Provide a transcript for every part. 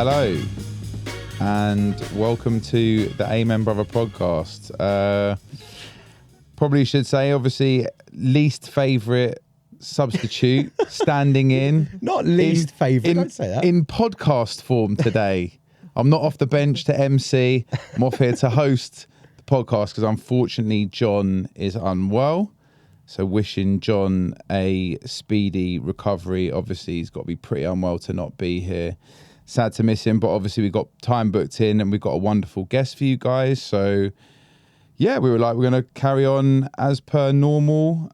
Hello, and welcome to the Amen Brother podcast. Probably should say, obviously, least favourite substitute standing in. Not least favourite, don't say that. In podcast form today. I'm not off the bench to MC. I'm off here to host the podcast because unfortunately Jon is unwell. So wishing Jon a speedy recovery. Obviously, he's got to be pretty unwell to not be here. Sad to miss him, but obviously we've got time booked in and we've got a wonderful guest for you guys. So, yeah, we were like, we're going to carry on as per normal.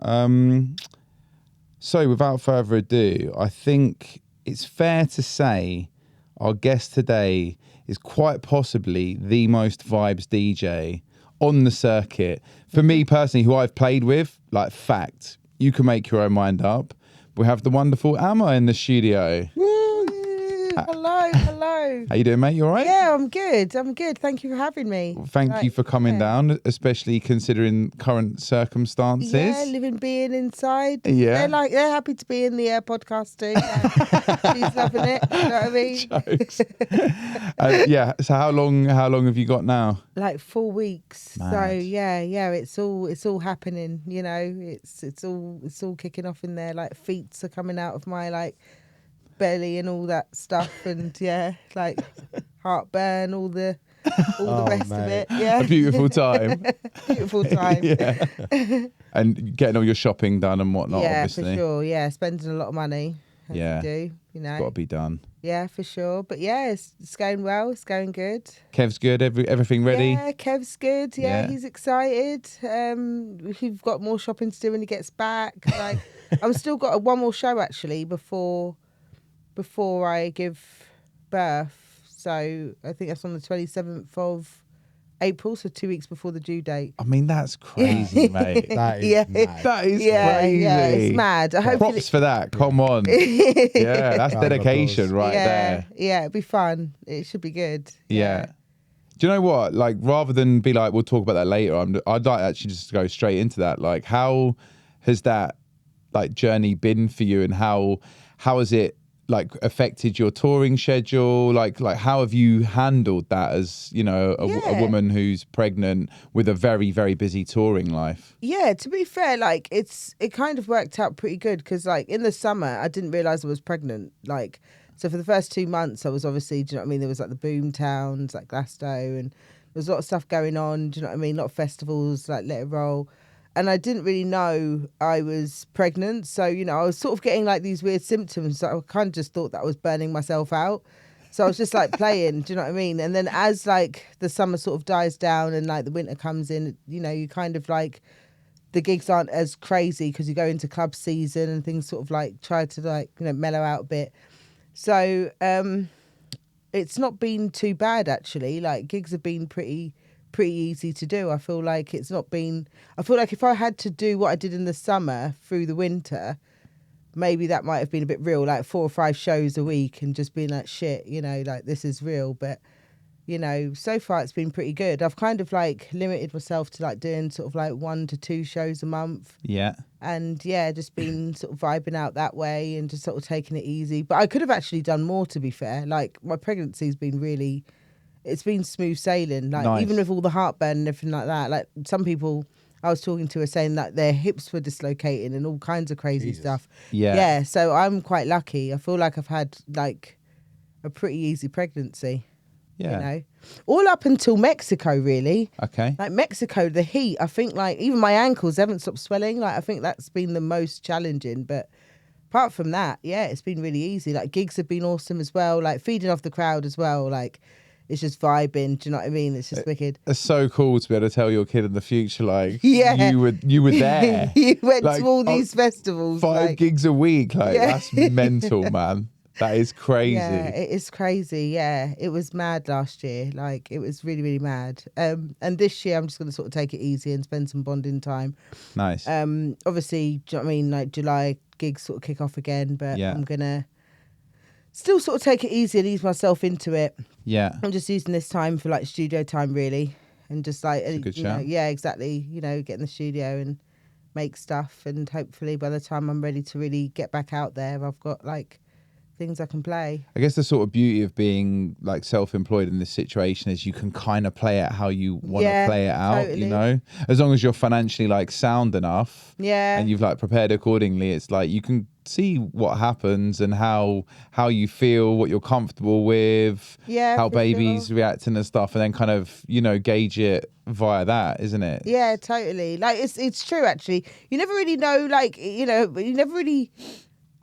So without further ado, I think it's fair to say our guest today is quite possibly the most vibes DJ on the circuit. For me personally, who I've played with, like fact, you can make your own mind up. We have the wonderful Amma in the studio. Hello. How you doing, mate? You all right? Yeah, I'm good. Thank you for having me. Thank you for coming down, especially considering current circumstances. Yeah, being inside. Yeah. They're happy to be in the podcast too. Yeah. She's loving it. You know what I mean? Jokes. Yeah. So how long have you got now? Like 4 weeks. Mad. So yeah, it's all happening, you know. It's all kicking off in there. Like feet are coming out of my like belly and all that stuff, and yeah, like heartburn, all the rest of it. Yeah, A beautiful time. Beautiful time. Yeah. And getting all your shopping done and whatnot, Yeah, obviously. for sure. Yeah, spending a lot of money. As Yeah. you do, you know. Got to be done. Yeah, for sure. But yeah, it's going well. It's going good. Kev's good. Everything ready? Yeah, Kev's good. Yeah, Yeah. he's excited. We've got more shopping to do when he gets back. Like, I've still got one more show actually before I give birth. So I think that's on the 27th of April, so 2 weeks before the due date. I mean, that's crazy, mate. That is Yeah. mad. That is Yeah, crazy. yeah, it's mad. I hope Props for that. Come on. Yeah, that's Round of dedication applause. right there. Yeah, it'd be fun. It should be good. Yeah. Do you know what? Like, rather than be like, we'll talk about that later, I'd like actually just to go straight into that. Like, how has that like journey been for you, and how has it like affected your touring schedule? Like how have you handled that as, you know, a woman who's pregnant with a very, very busy touring life? Yeah, to be fair, like it kind of worked out pretty good because like in the summer I didn't realise I was pregnant. Like, so for the first 2 months I was obviously, do you know what I mean? There was like the boom towns, like Glasgow, and there was a lot of stuff going on, do you know what I mean? A lot of festivals, like Let It Roll. And I didn't really know I was pregnant. So, you know, I was sort of getting like these weird symptoms. So I kind of just thought that I was burning myself out. So I was just like playing, do you know what I mean? And then as like the summer sort of dies down and like the winter comes in, you know, you kind of like, the gigs aren't as crazy because you go into club season and things sort of like try to like, you know, mellow out a bit. So it's not been too bad actually. Like gigs have been pretty easy to do. I feel like it's not been, I feel like if I had to do what I did in the summer through the winter, maybe that might have been a bit real, like 4 or 5 shows a week and just being like, shit, you know, like this is real. But, you know, so far it's been pretty good. I've kind of like limited myself to like doing sort of like 1 to 2 shows a month. Yeah. And yeah, just been sort of vibing out that way and just sort of taking it easy. But I could have actually done more, to be fair. Like my pregnancy's been really, it's been smooth sailing, like Nice. even with all the heartburn and everything like that. Like some people I was talking to are saying that their hips were dislocating and all kinds of crazy stuff. Yeah. Yeah. So I'm quite lucky. I feel like I've had like a pretty easy pregnancy. Yeah. You know, all up until Mexico, really. Okay. Like Mexico, the heat. I think like even my ankles haven't stopped swelling. Like I think that's been the most challenging. But apart from that, yeah, it's been really easy. Like gigs have been awesome as well. Like feeding off the crowd as well. Like. It's just vibing. Do you know what I mean? It's just wicked. It's so cool to be able to tell your kid in the future, like, Yeah. you were there. You went Like, to all these festivals. 5 like, gigs a week. Like, Yeah. that's mental, man. That is crazy. Yeah, it is crazy. Yeah, it was mad last year. Like, it was really, really mad. And this year, I'm just going to sort of take it easy and spend some bonding time. Nice. Obviously, do you know what I mean? Like, July gigs sort of kick off again, but Yeah. I'm going to still sort of take it easy and ease myself into it. Yeah. I'm just using this time for like studio time, really. And just like, That's a good you know, shout. yeah, exactly. You know, get in the studio and make stuff. And hopefully by the time I'm ready to really get back out there, I've got like things I can play. I guess the sort of beauty of being like self-employed in this situation is you can kind of play it how you want to play it out, totally. you know, as long as you're financially like sound enough and you've like prepared accordingly. It's like you can see what happens and how you feel, what you're comfortable with, how babies reacting and stuff, and then kind of, you know, gauge it via that, isn't it? Yeah, totally. Like it's true actually. You never really know, like, you know, you never really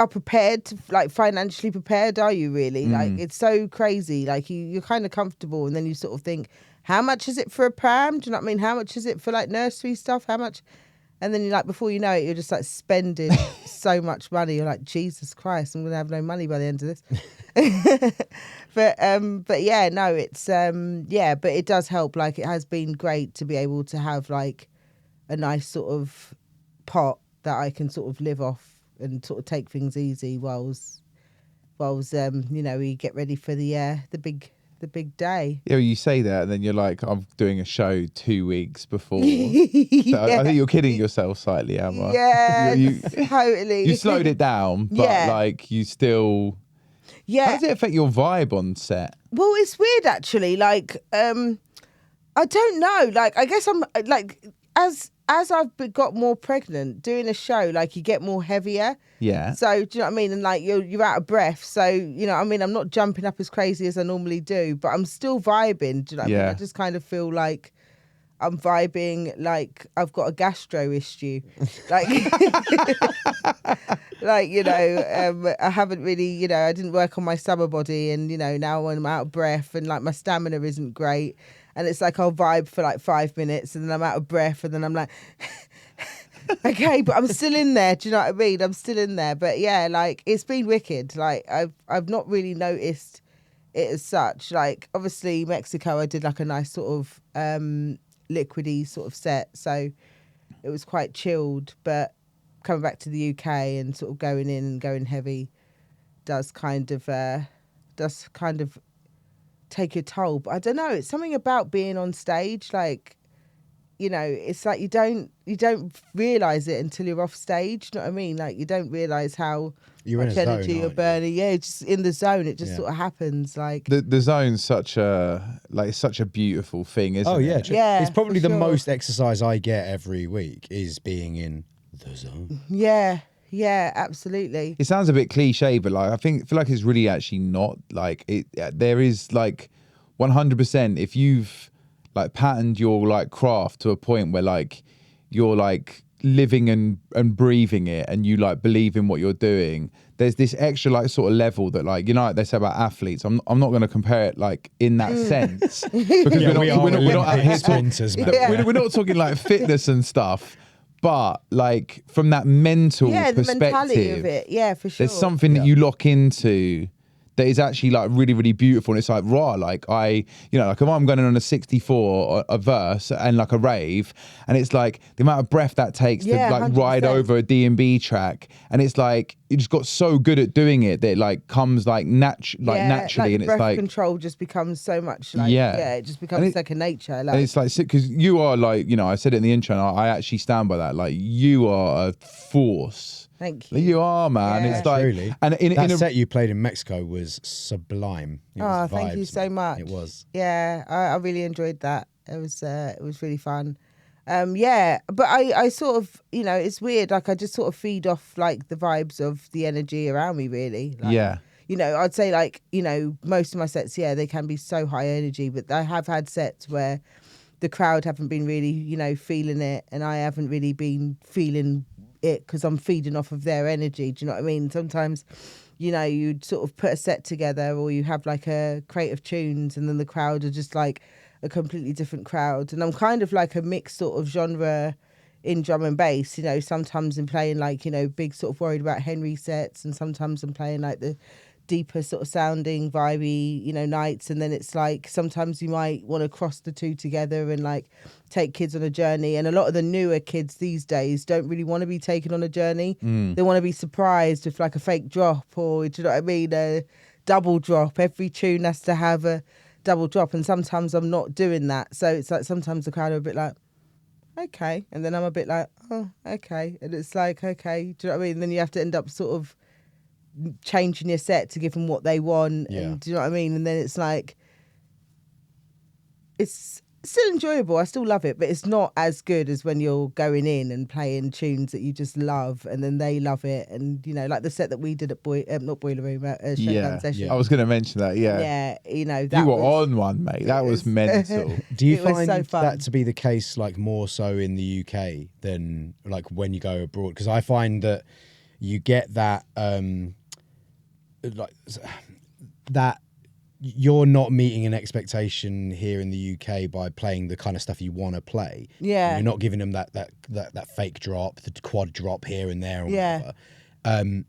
are prepared to, like, financially prepared, are you really? Like, it's so crazy. Like, you're kind of comfortable, and then you sort of think, how much is it for a pram? Do you know what I mean? How much is it for like nursery stuff? How much? And then you're like, before you know it, you're just like spending so much money. You're like, Jesus Christ, I'm gonna have no money by the end of this. But yeah, no, it's but it does help. Like, it has been great to be able to have like a nice sort of pot that I can sort of live off and sort of take things easy whilst you know, we get ready for the big day. Yeah, well, you say that, and then you're like, I'm doing a show 2 weeks before. So I think you're kidding yourself slightly, Emma. Yeah, totally. You slowed it down, but like you still. Yeah. How does it affect your vibe on set? Well, it's weird actually. Like, I don't know. Like, I guess I'm like, as I've got more pregnant, doing a show, like, you get more heavier. Yeah. So, do you know what I mean? And like, you're out of breath. So, you know what I mean? I'm not jumping up as crazy as I normally do, but I'm still vibing. Do you know what I mean? I just kind of feel like I'm vibing like I've got a gastro issue. Like, like, you know, I haven't really, you know, I didn't work on my summer body, and, you know, now I'm out of breath and like my stamina isn't great. And it's like I'll vibe for like 5 minutes and then I'm out of breath and then I'm like, okay, but I'm still in there. Do you know what I mean? I'm still in there. But yeah, like, it's been wicked. Like, I've not really noticed it as such. Like, obviously Mexico, I did like a nice sort of liquidy sort of set, so it was quite chilled. But coming back to the UK and sort of going in and going heavy does kind of take a toll. But I don't know, it's something about being on stage, like, you know, it's like you don't realise it until you're off stage. You know what I mean? Like, you don't realise how much energy you're burning. Yeah, it's just in the zone. It just sort of happens. Like, the zone's such a beautiful thing, isn't it? Oh yeah, yeah. It's probably the most exercise I get every week is being in the zone. Yeah, absolutely. It sounds a bit cliche, but like I feel like it's really actually not. Like, it there is like 100%. If you've like patterned your like craft to a point where like you're like living and breathing it, and you like believe in what you're doing, there's this extra like sort of level that, like, you know, like they say about athletes. I'm not going to compare it like in that sense, because we're not out here sprinters, man. we're not talking like fitness and stuff. But like from that mental perspective, the mentality of it, for sure. There's something that you lock into that is actually like really, really beautiful. And it's like, raw, like you know, like if I'm going on a 64, a verse and like a rave, and it's like the amount of breath that takes to like 100%. ride over a D&B track. And it's like, you just got so good at doing it that it like comes like naturally. Like, and it's breath like control just becomes so much like, it just becomes second nature. Like, and it's like, because you are like, you know, I said it in the intro, and I actually stand by that. Like, you are a force. Thank you. You are, man. Yeah. It's like, truly. and that set you played in Mexico was sublime. It was thank vibes, you so man. much. It was. Yeah, I really enjoyed that. It was really fun. But I sort of, you know, it's weird. Like, I just sort of feed off like the vibes of the energy around me, really. Like, yeah. You know, I'd say like, you know, most of my sets, they can be so high energy, but I have had sets where the crowd haven't been really, you know, feeling it, and I haven't really been feeling it because I'm feeding off of their energy. Do you know what I mean? Sometimes, you know, you'd sort of put a set together, or you have like a crate of tunes, and then the crowd are just like a completely different crowd. And I'm kind of like a mixed sort of genre in drum and bass. You know, sometimes I'm playing like, you know, big sort of Worried About Henry sets, and sometimes I'm playing like the deeper sort of sounding vibey, you know, nights. And then it's like sometimes you might want to cross the two together and like take kids on a journey. And a lot of the newer kids these days don't really want to be taken on a journey. They want to be surprised with like a fake drop, or, do you know what I mean, a double drop. Every tune has to have a double drop, and sometimes I'm not doing that. So it's like sometimes the crowd are a bit like, okay, and then I'm a bit like, oh, okay, and it's like, okay, do you know what I mean? And then you have to end up sort of changing your set to give them what they want. Yeah. And do you know what I mean? And then it's like, it's still enjoyable. I still love it, but it's not as good as when you're going in and playing tunes that you just love, and then they love it. And you know, like the set that we did at not Boiler Room, Showdown Session. I was going to mention that. Yeah, you know, that you were was, on one, mate. That was mental. Do you It was find so fun. that to be the case, like more so in the UK than like when you go abroad? Because I find that you get that, like that you're not meeting an expectation here in the UK by playing the kind of stuff you want to play. Yeah. You're not giving them that fake drop, the quad drop here and there, or Yeah. whatever.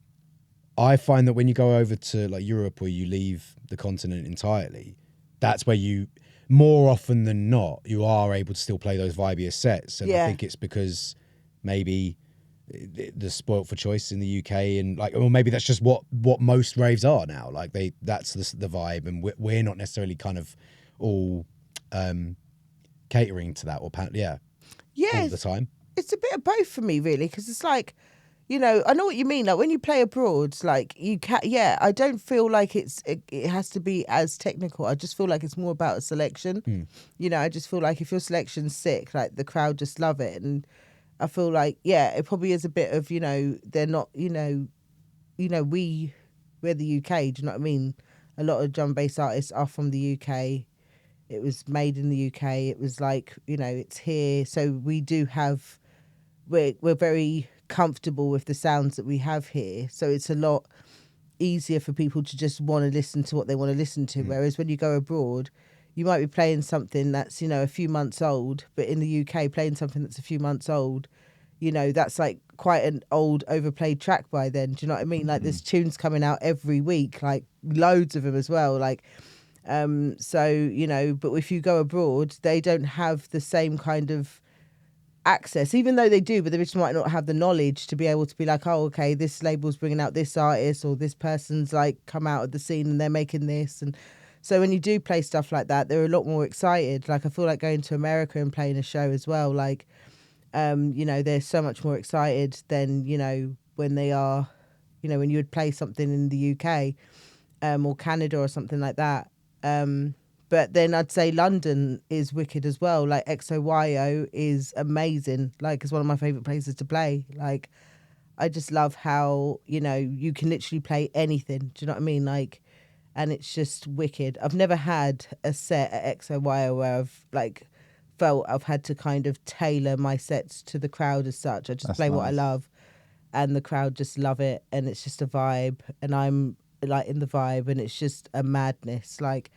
I find that when you go over to like Europe or you leave the continent entirely, that's where you, more often than not, you are able to still play those vibier sets. And I Yeah. think it's because maybe the spoilt for choice in the UK, and like, or maybe that's just what most raves are now. Like that's the vibe, and we're not necessarily kind of all catering to that or all the time. It's a bit of both for me, really, because it's like, you know, I know what you mean. Like when you play abroad, like you can, I don't feel like it has to be as technical. I just feel like it's more about a selection. You know, I just feel like if your selection's sick, like the crowd just love it. And I feel like, it probably is a bit of, you know, they're not, we're the UK, do you know what I mean? A lot of drum bass artists are from the UK. It was made in the UK. It was like, you know, it's here. So we do have, we're very comfortable with the sounds that we have here. So it's a lot easier for people to just want to listen to what they want to listen to. Whereas when you go abroad, you might be playing something that's, you know, a few months old, but in the UK, playing something that's a few months old, you know, that's like quite an old overplayed track by then. Do you know what I mean? Like there's tunes coming out every week, like loads of them as well. Like, so, you know, but if you go abroad, they don't have the same kind of access, even though they do, but they just might not have the knowledge to be able to be like, oh, okay, this label's bringing out this artist, or this person's like come out of the scene and they're making this. And so when you do play stuff like that, they're a lot more excited. Like I feel like going to America and playing a show as well, like, you know, they're so much more excited than, you know, when they are, you know, when you would play something in the UK or Canada or something like that. But then I'd say London is wicked as well. Like XOYO is amazing. Like it's one of my favourite places to play. Like I just love how, you know, you can literally play anything. Do you know what I mean? Like, and it's just wicked. I've never had a set at XOYO where I've like felt I've had to kind of tailor my sets to the crowd as such. I just play what I love and the crowd just love it, and it's just a vibe, and I'm like in the vibe, and it's just a madness. Like,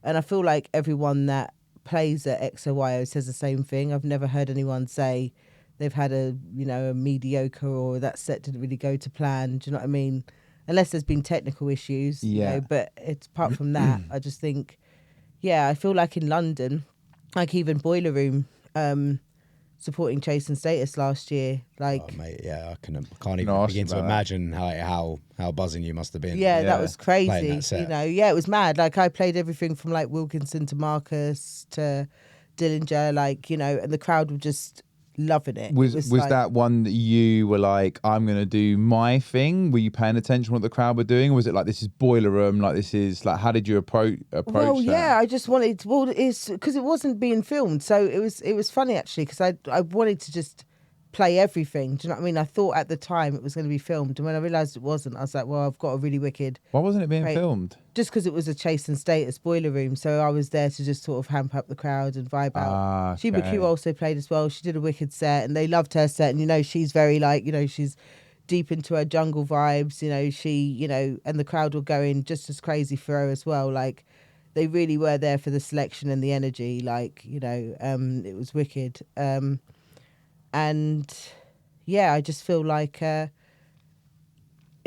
and I feel like everyone that plays at XOYO says the same thing. I've never heard anyone say they've had a, you know, a mediocre or that set didn't really go to plan. Do you know what I mean? Unless there's been technical issues, you know, but it's apart from that, I just think, I feel like in London, like even Boiler Room, supporting Chase and Status last year, like, oh, mate, I can't even begin to imagine how buzzing you must have been. That was crazy. That set. You know, it was mad. Like I played everything from like Wilkinson to Marcus to Dillinger, like, you know, and the crowd were just loving it. Was like, that one that you were like, I'm going to do my thing? Were you paying attention to what the crowd were doing? Or was it like, this is Boiler Room, like this is like, how did you approach well, that? I just wanted, it's because it wasn't being filmed. So it was funny actually, because I wanted to just play everything. Do you know what I mean? I thought at the time it was going to be filmed. And when I realised it wasn't, I was like, well, I've got a really wicked... Why wasn't it being filmed? Just because it was a Chase and Status Boiler Room. So I was there to just sort of hamp up the crowd and vibe out. Okay. Sheba Q also played as well. She did a wicked set and they loved her set. And, you know, she's very like, you know, she's deep into her jungle vibes. You know, and the crowd were going just as crazy for her as well. Like, they really were there for the selection and the energy. Like, you know, it was wicked. And I just feel like it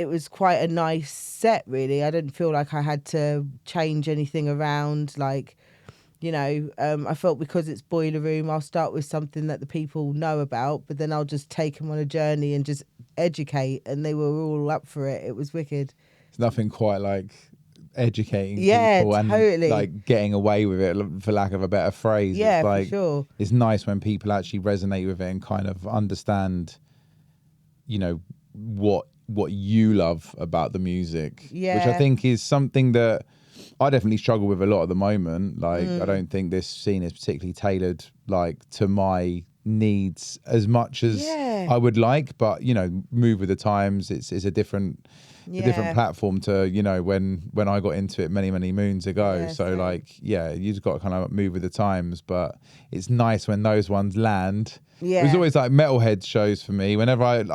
was quite a nice set, really. I didn't feel like I had to change anything around. Like, you know, I felt because it's Boiler Room, I'll start with something that the people know about, but then I'll just take them on a journey and just educate. And they were all up for it. It was wicked. It's nothing quite like educating people and totally. like getting away with it, for lack of a better phrase. Yeah, it's like, for sure. It's nice when people actually resonate with it and kind of understand, you know, what what you love about the music, which Yeah. I think is something that I definitely struggle with a lot at the moment. Like, I don't think this scene is particularly tailored like to my needs as much as I would like, but you know, move with the times. It's a different platform to, you know, when I got into it many moons ago. So like, yeah, you just got to kind of move with the times, but it's nice when those ones land. It was always like metalhead shows for me. Whenever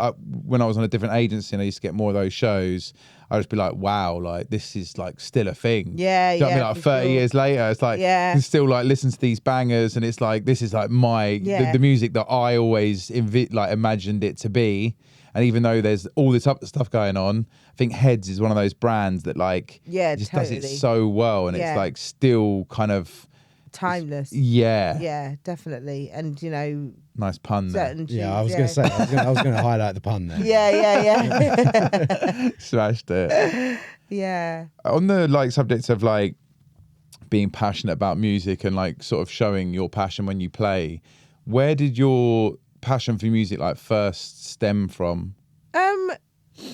when I was on a different agency and I used to get more of those shows, I'd just be like, wow, like this is like still a thing. Do you know what I mean? Like 30 years later, it's like, you can still like listen to these bangers and it's like, this is like the music that I always imagined it to be. And even though there's all this other stuff going on, I think Heads is one of those brands that like just does it so well, and it's like still kind of timeless. Yeah, definitely. And you know, nice pun there. I was going to say, I was going to highlight the pun there. Yeah. Smashed it. Yeah. On the like subject of like being passionate about music and like sort of showing your passion when you play, where did your passion for music like first stem from?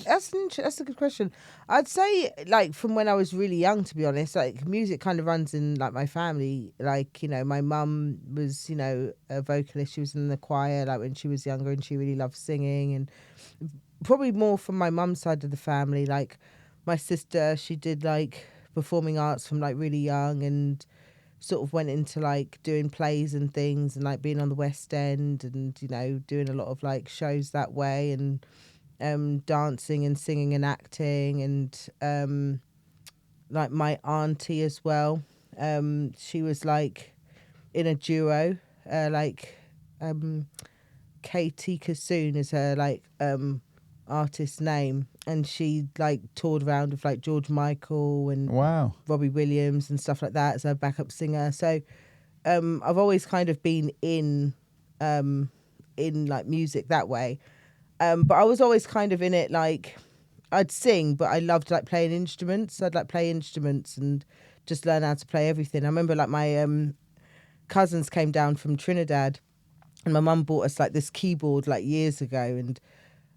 That's a good question. I'd say like from when I was really young, to be honest. Like music kind of runs in like my family. Like, you know, my mum was, you know, a vocalist. She was in the choir like when she was younger, and she really loved singing. And probably more from my mum's side of the family. Like my sister, she did like performing arts from like really young, and sort of went into like doing plays and things, and like being on the West End, and you know, doing a lot of like shows that way, and dancing and singing and acting. And like my auntie as well, she was like in a duo, like Katie Kassoon is her like artist name, and she like toured around with like George Michael and Robbie Williams and stuff like that as her backup singer. So I've always kind of been in like music that way. But I was always kind of in it, like I'd sing, but I loved like playing instruments. I'd like play instruments and just learn how to play everything. I remember like my cousins came down from Trinidad, and my mum bought us like this keyboard like years ago, and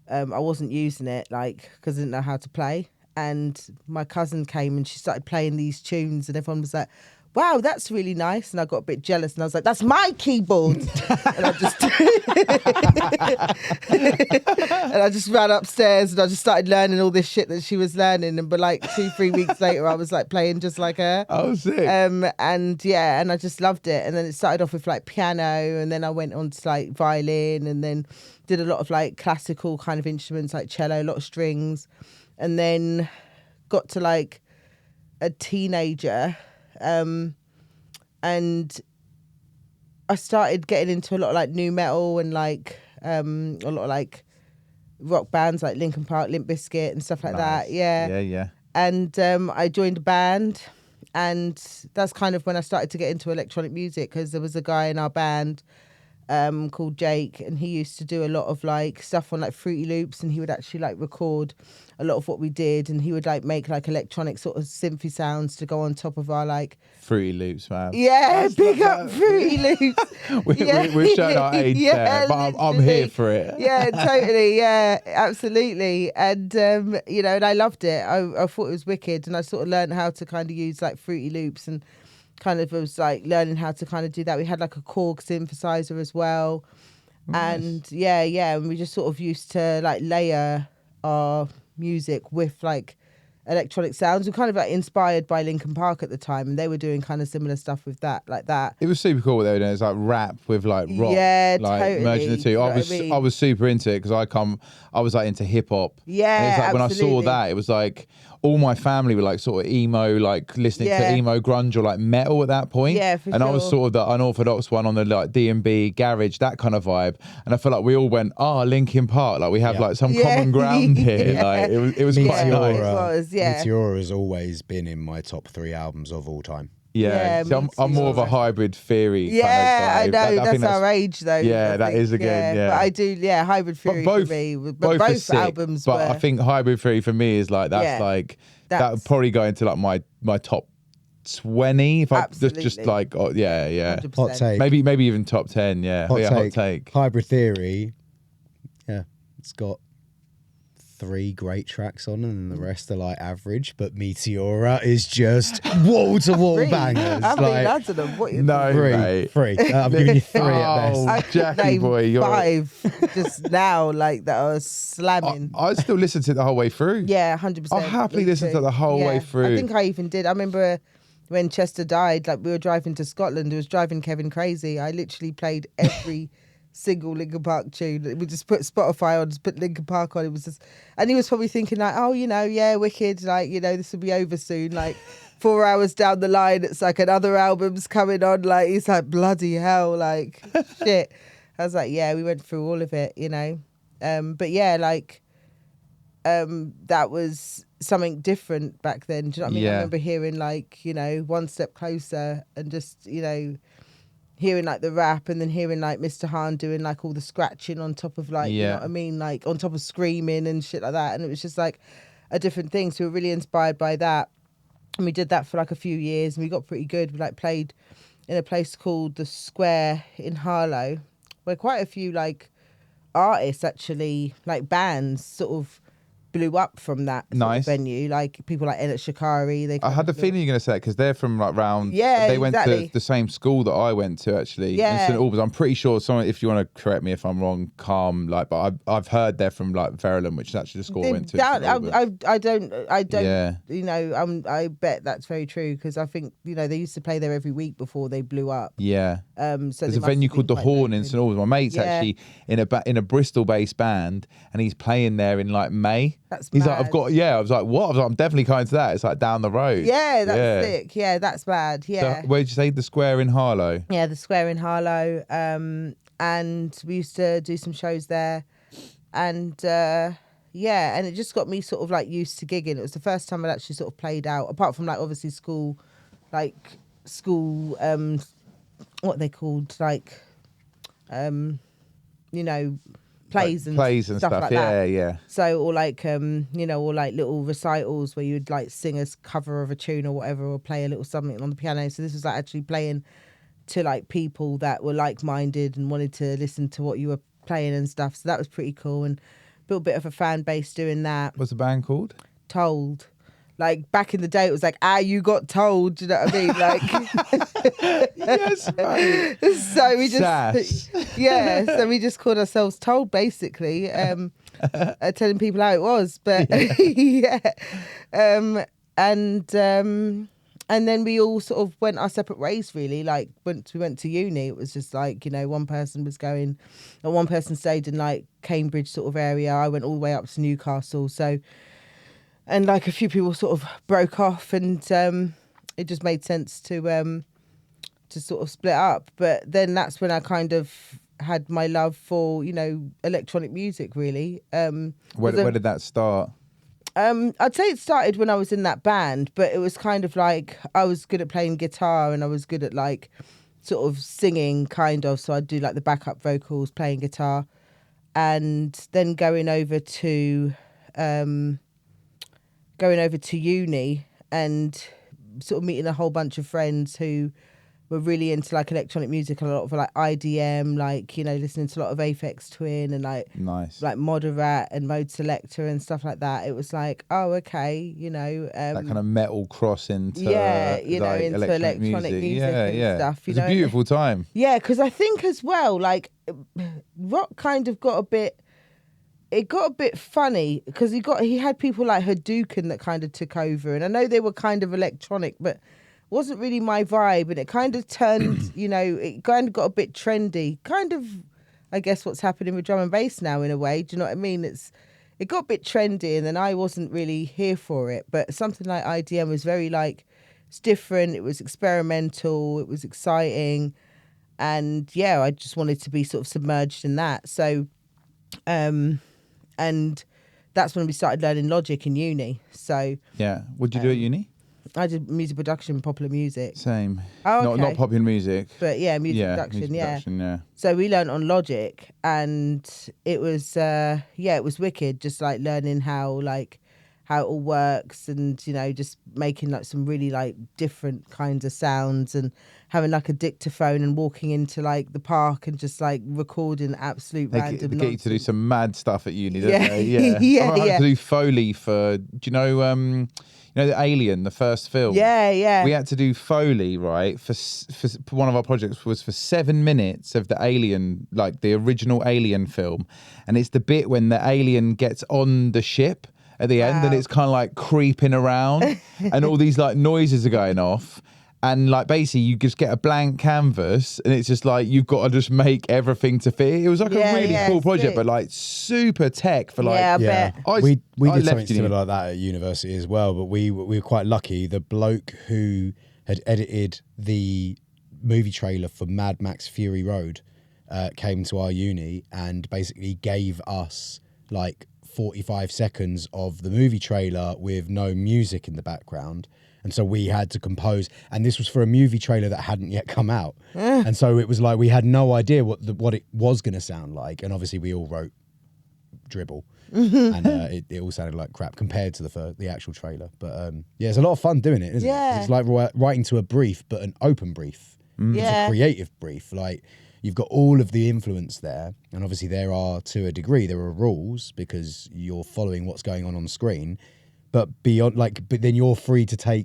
I wasn't using it like because I didn't know how to play. And my cousin came and she started playing these tunes, and everyone was like, wow, that's really nice. And I got a bit jealous, and I was like, that's my keyboard. And I just ran upstairs, and I just started learning all this shit that she was learning. And but like 2-3 weeks later, I was like playing just like her. Oh, sick. And I just loved it. And then it started off with like piano, and then I went on to like violin, and then did a lot of like classical kind of instruments like cello, a lot of strings. And then got to like a teenager, and I started getting into a lot of like new metal and like a lot of like rock bands like Linkin Park, Limp Bizkit and stuff like that. Yeah. And I joined a band, and that's kind of when I started to get into electronic music, because there was a guy in our band called Jake, and he used to do a lot of like stuff on like Fruity Loops, and he would actually like record a lot of what we did, and he would like make like electronic sort of synthy sounds to go on top of our like Fruity Loops, man. Yeah, big up Fruity Loops. We're showing our age there, but I'm here for it. Yeah, totally. Yeah, absolutely. And you know, and I loved it. I thought it was wicked, and I sort of learned how to kind of use like Fruity Loops, and kind of was like learning how to kind of do that. We had like a Korg synthesizer as well. Nice. And and we just sort of used to like layer our music with like electronic sounds. We're kind of like inspired by Linkin Park at the time, and they were doing kind of similar stuff with that, like that. It was super cool what they were doing. It's like rap with like rock, like totally. merging the two. You know what I mean? I was super into it because I was like into hip hop. Yeah, and it's like absolutely. when I saw that, it was like all my family were like sort of emo, like listening to emo, grunge, or like metal at that point. Yeah, for and sure. I was sort of the unorthodox one on the like D&B garage, that kind of vibe. And I felt like we all went, Linkin Park, like we have like some common ground here. Like it was quite nice. Meteora has always been in my top 3 albums of all time. Yeah, so I'm more of a hybrid theory. Yeah, kind of I know. That's our age, though. Yeah, that is again. Yeah, but I do. Yeah, hybrid theory for me. But both sick, albums. But were... I think hybrid theory for me is like that would probably go into like my top 20 if I just like 100%. Hot take. Maybe even top 10. Hot take. Hybrid theory. Yeah, it's got 3 great tracks on, and then the rest are like average. But Meteora is just wall to wall Three. bangers. I mean, Like I don't know what you No, mate. three. I'm giving you 3 at best. I Oh, could Jackie name boy, you're. 5 just now, like that I was slamming. I still listen to it the whole way through. Yeah, 100%. I'll happily listen to it the whole way through. I think I even did. I remember when Chester died, like we were driving to Scotland, it was driving Kevin crazy. I literally played every single Linkin Park tune. We just put Spotify on, just put Linkin Park on. It was just, and he was probably thinking like, oh, you know, yeah, wicked, like, you know, this will be over soon. Like 4 hours down the line, it's like another album's coming on. Like he's like, bloody hell, like shit. I was like, yeah, we went through all of it, you know. But yeah, like that was something different back then. Do you know what I mean? Yeah. I remember hearing like, you know, One Step Closer and just, you know, hearing like the rap and then hearing like Mr. Hahn doing like all the scratching on top of like, you know what I mean? Like on top of screaming and shit like that. And it was just like a different thing. So we were really inspired by that. And we did that for like a few years and we got pretty good. We like played in a place called The Square in Harlow, where quite a few like artists actually, like bands sort of blew up from that sort of Nice. venue. Like people like Ennett Shikari. They I had the feeling you're going to say it because they're from like round. Yeah, they went exactly. to the same school that I went to actually. Yeah. In St Albans. I'm pretty sure someone. If you want to correct me if I'm wrong, calm. Like, but I've heard they're from like Verulam, which is actually the school I went to. in St Albans. I don't. Yeah. You know, I bet that's very true because I think you know they used to play there every week before they blew up. Yeah. So There's they a must venue have called been the quite Horn in known. St Albans. My mate's Yeah. actually in a Bristol-based band, and he's playing there in like May. That's He's like, mad. I've got. Yeah, I was like, what? I was like, I'm definitely coming to that. It's like down the road. Yeah, that's sick. Yeah, that's bad. Yeah. So, where'd you say the Square in Harlow? Yeah, the Square in Harlow. And we used to do some shows there. And yeah, and it just got me sort of like used to gigging. It was the first time I'd actually sort of played out, apart from like obviously school, what are they called? Like, you know, plays and stuff like that. Yeah. So, or like, you know, or like little recitals where you'd like sing a cover of a tune or whatever, or play a little something on the piano. So this was like actually playing to like people that were like-minded and wanted to listen to what you were playing and stuff. So that was pretty cool and built a bit of a fan base doing that. What's the band called? Told. Like back in the day, it was like, you got told. Do you know what I mean? Like, Yes, mate. so we just, Sass. yeah. So we just called ourselves Told, basically, telling people how it was. But yeah, and then we all sort of went our separate ways. Really, like once we went to uni, it was just like you know, one person was going, and one person stayed in like Cambridge sort of area. I went all the way up to Newcastle. So. And like a few people sort of broke off, and it just made sense to sort of split up. But then that's when I kind of had my love for you know electronic music. Really, Where did that start? I'd say it started when I was in that band, but it was kind of like I was good at playing guitar and I was good at like sort of singing, kind of. So I'd do like the backup vocals, playing guitar, and then going over to uni and sort of meeting a whole bunch of friends who were really into like electronic music, a lot of like IDM, like, you know, listening to a lot of Aphex Twin and like Nice. like Moderat and Mode Selector and stuff like that. It was like, oh, okay, you know. That kind of metal cross into you know, like, into electronic music and stuff. You It's know? a beautiful time. Yeah, because I think as well, like rock kind of got a bit funny because he had people like Hadouken that kind of took over, and I know they were kind of electronic, but wasn't really my vibe, and it kind of turned, you know, it kind of got a bit trendy, kind of, I guess what's happening with drum and bass now in a way. Do you know what I mean? It got a bit trendy, and then I wasn't really here for it. But something like IDM was very like, it's different. It was experimental. It was exciting, and yeah, I just wanted to be sort of submerged in that. So, and that's when we started learning Logic in uni. So Yeah. What did you do at uni? I did music production, popular music. Same. Oh, okay. Not popular music. But yeah, music Music production. production, So we learned on Logic, and it was it was wicked. Just like learning how it all works, and you know, just making like some really like different kinds of sounds, and having like a dictaphone and walking into like the park and just like recording absolute They random get you to do nonsense. some mad stuff at uni, don't Yeah. they? Yeah. Yeah, I had yeah. to do Foley for, do you know the Alien, the first film? Yeah, yeah. We had to do Foley, right? For one of our projects was for 7 minutes of the Alien, like the original Alien film. And it's the bit when the alien gets on the ship at the end and Wow. it's kind of like creeping around and all these like noises are going off. And like basically you just get a blank canvas and it's just like you've got to just make everything to fit. It was like Yeah, a really yeah, cool project, sick. but like super tech for like. Yeah, I Yeah, bet. we I did left something uni. similar like that at university as well. But we were quite lucky. The bloke who had edited the movie trailer for Mad Max Fury Road came to our uni and basically gave us like 45 seconds of the movie trailer with no music in the background. And so we had to compose, and this was for a movie trailer that hadn't yet come out. And so it was like we had no idea what it was going to sound like. And obviously we all wrote dribble, and it all sounded like crap compared to the actual trailer. But yeah, it's a lot of fun doing it, isn't it? 'Cause it's like writing to a brief, but an open brief. It's Yeah. a creative brief. Like you've got all of the influence there, and obviously there are, to a degree, there are rules because you're following what's going on screen. But beyond, but then you're free to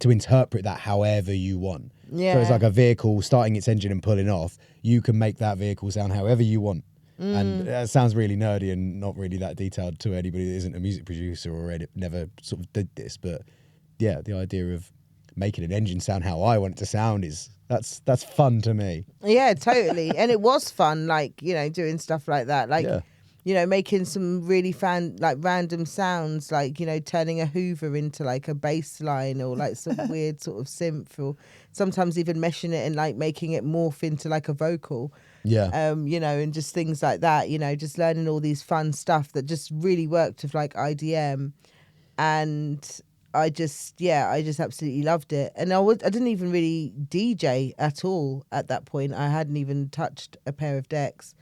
interpret that however you want. So it's Yeah. like a vehicle starting its engine and pulling off. You can make that vehicle sound however you want. And that sounds really nerdy and not really that detailed to anybody that isn't a music producer or never sort of did this. But yeah, the idea of making an engine sound how I want it to sound that's fun to me. Yeah, totally. And it was fun, like, doing stuff like that. Like, Yeah. making some really random sounds, like, turning a Hoover into like a bass line or like some weird sort of synth, or sometimes even meshing it and like making it morph into like a vocal. Yeah. And just things like that, just learning all these fun stuff that just really worked with like IDM. And I just absolutely loved it. And I didn't even really DJ at all at that point. I hadn't even touched a pair of decks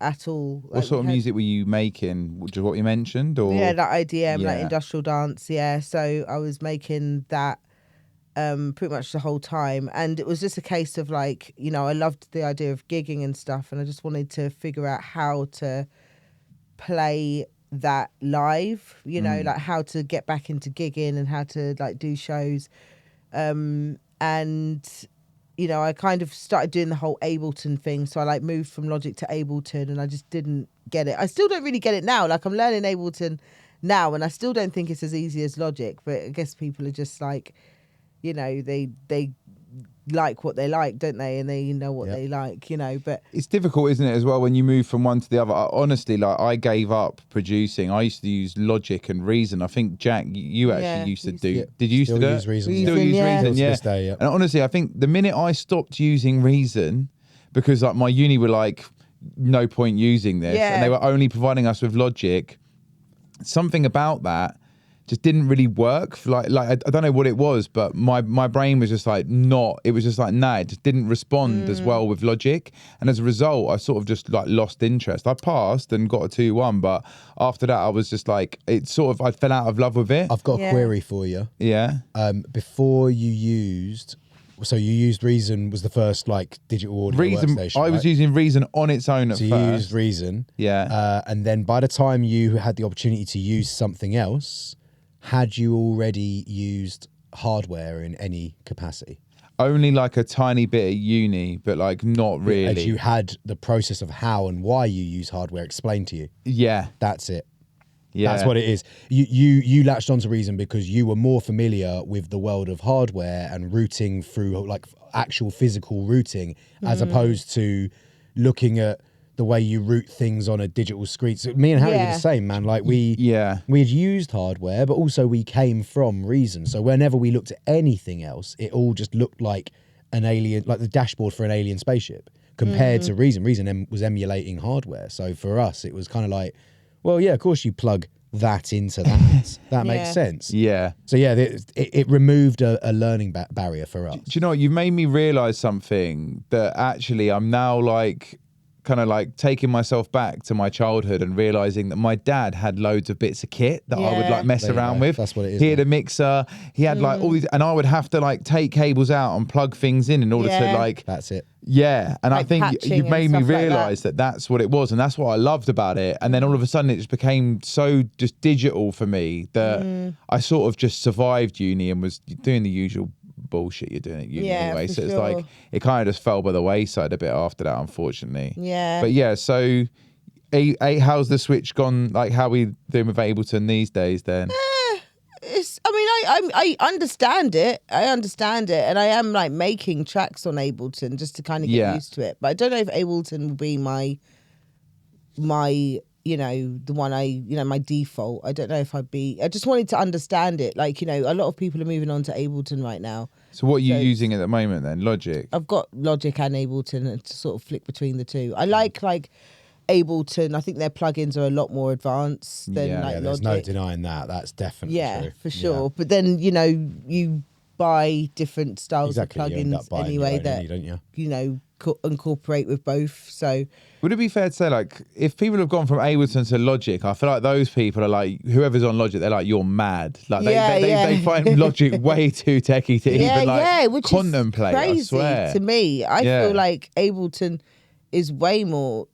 at all. What sort of music were you making? Just what you mentioned, or Yeah, like IDM, like Yeah. industrial dance. Yeah, so I was making that pretty much the whole time, and it was just a case of like, I loved the idea of gigging and stuff, and I just wanted to figure out how to play that live, like how to get back into gigging and how to like do shows, and I kind of started doing the whole Ableton thing. So I like moved from Logic to Ableton, and I just didn't get it. I still don't really get it now. Like I'm learning Ableton now, and I still don't think it's as easy as Logic. But I guess people are just like, they like what they like, don't they? And they know what they like, But it's difficult, isn't it, as well, when you move from one to the other? Honestly, like I gave up producing. I used to use Logic and Reason. I think Jack, you actually used to do. Yeah. Did you used to Still do use it? Reason, Still yeah. use Yeah. Reason, Still to yeah. this day, yeah. And honestly, I think the minute I stopped using Reason, because like my uni were like, no point using this, Yeah. and they were only providing us with Logic. Something about that just didn't really work. Like I don't know what it was, but my brain was just like it was just like, nah, it just didn't respond as well with Logic. And as a result, I sort of just like lost interest. I passed and got a 2-1, but after that I was just like, I fell out of love with it. I've got a Yeah. query for you. Yeah. Before you used Reason was the first like digital audio Reason, workstation, I was right? using Reason on its own at So you first. used Reason. Yeah. And then by the time you had the opportunity to use something else, had you already used hardware in any capacity? Only like a tiny bit at uni, but like not really. As you had the process of how and why you use hardware explained to you. Yeah. That's it. Yeah. That's what it is. You latched onto Reason because you were more familiar with the world of hardware and routing through like actual physical routing, as opposed to looking at the way you route things on a digital screen. So me and Harry were the same, man. Like we had used hardware, but also we came from Reason. So whenever we looked at anything else, it all just looked like an alien, like the dashboard for an alien spaceship compared to Reason. Reason was emulating hardware. So for us, it was kind of like, well, yeah, of course you plug that into that. That makes sense. Yeah. So yeah, it removed a learning barrier for us. Do you know what? You've made me realise something, that actually I'm now like kind of like taking myself back to my childhood and realizing that my dad had loads of bits of kit that I would like mess There you around go. with. That's what it is He had now. a mixer. He had like all these, and I would have to like take cables out and plug things in order to like. That's it. Yeah, and I Like think patching you've and made me stuff like that. realise that that's what it was, and that's what I loved about it. And then all of a sudden, it just became so just digital for me that I sort of just survived uni and was doing the usual bullshit you're doing at uni anyway. for So it's sure. like it kind of just fell by the wayside a bit after that, unfortunately. Yeah. But yeah, so how's the switch gone? Like, how are we doing with Ableton these days? Then I understand it. I understand it, and I am like making tracks on Ableton just to kind of get used to it. But I don't know if Ableton will be my the one my default. I don't know if I'd be. I just wanted to understand it. Like a lot of people are moving on to Ableton right now. so what are you using at the moment then? Logic. I've got Logic and Ableton and to sort of flick between the two. I like Ableton. I think their plugins are a lot more advanced than Yeah, like There's Logic. no denying that. That's definitely true. For sure. But then you buy different styles Exactly. of You end up plugins buying anyway your own, that don't you? incorporate with both. So Would it be fair to say, like, if people have gone from Ableton to Logic, I feel like those people are like, whoever's on Logic, they're like, you're mad. Like, they find Logic way too techie to even like which contemplate. is crazy I swear. to me. I feel like Ableton is way more,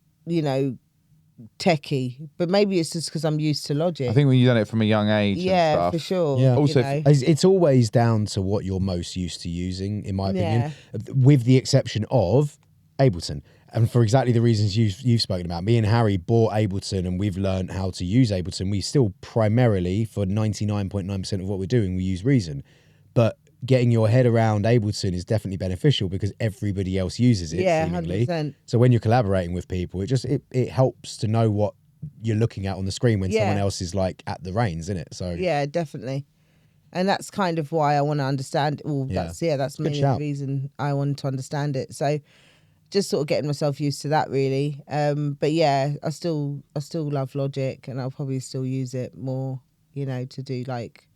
techie, but maybe it's just because I'm used to Logic. I think when you've done it from a young age, and stuff. for sure. Yeah. Also, It's always down to what you're most used to using, in my opinion, with the exception of Ableton. And for exactly the reasons you've spoken about, me and Harry bought Ableton and we've learned how to use Ableton. We still primarily, for 99.9% of what we're doing, we use Reason. But getting your head around Ableton is definitely beneficial because everybody else uses it, seemingly. 100%. So when you're collaborating with people, it helps to know what you're looking at on the screen when someone else is like at the reins, isn't it? So yeah, definitely. And that's kind of why I want to understand. Well, that's mainly the reason I want to understand it. So just sort of getting myself used to that, really. But yeah, I still love Logic, and I'll probably still use it more, to do like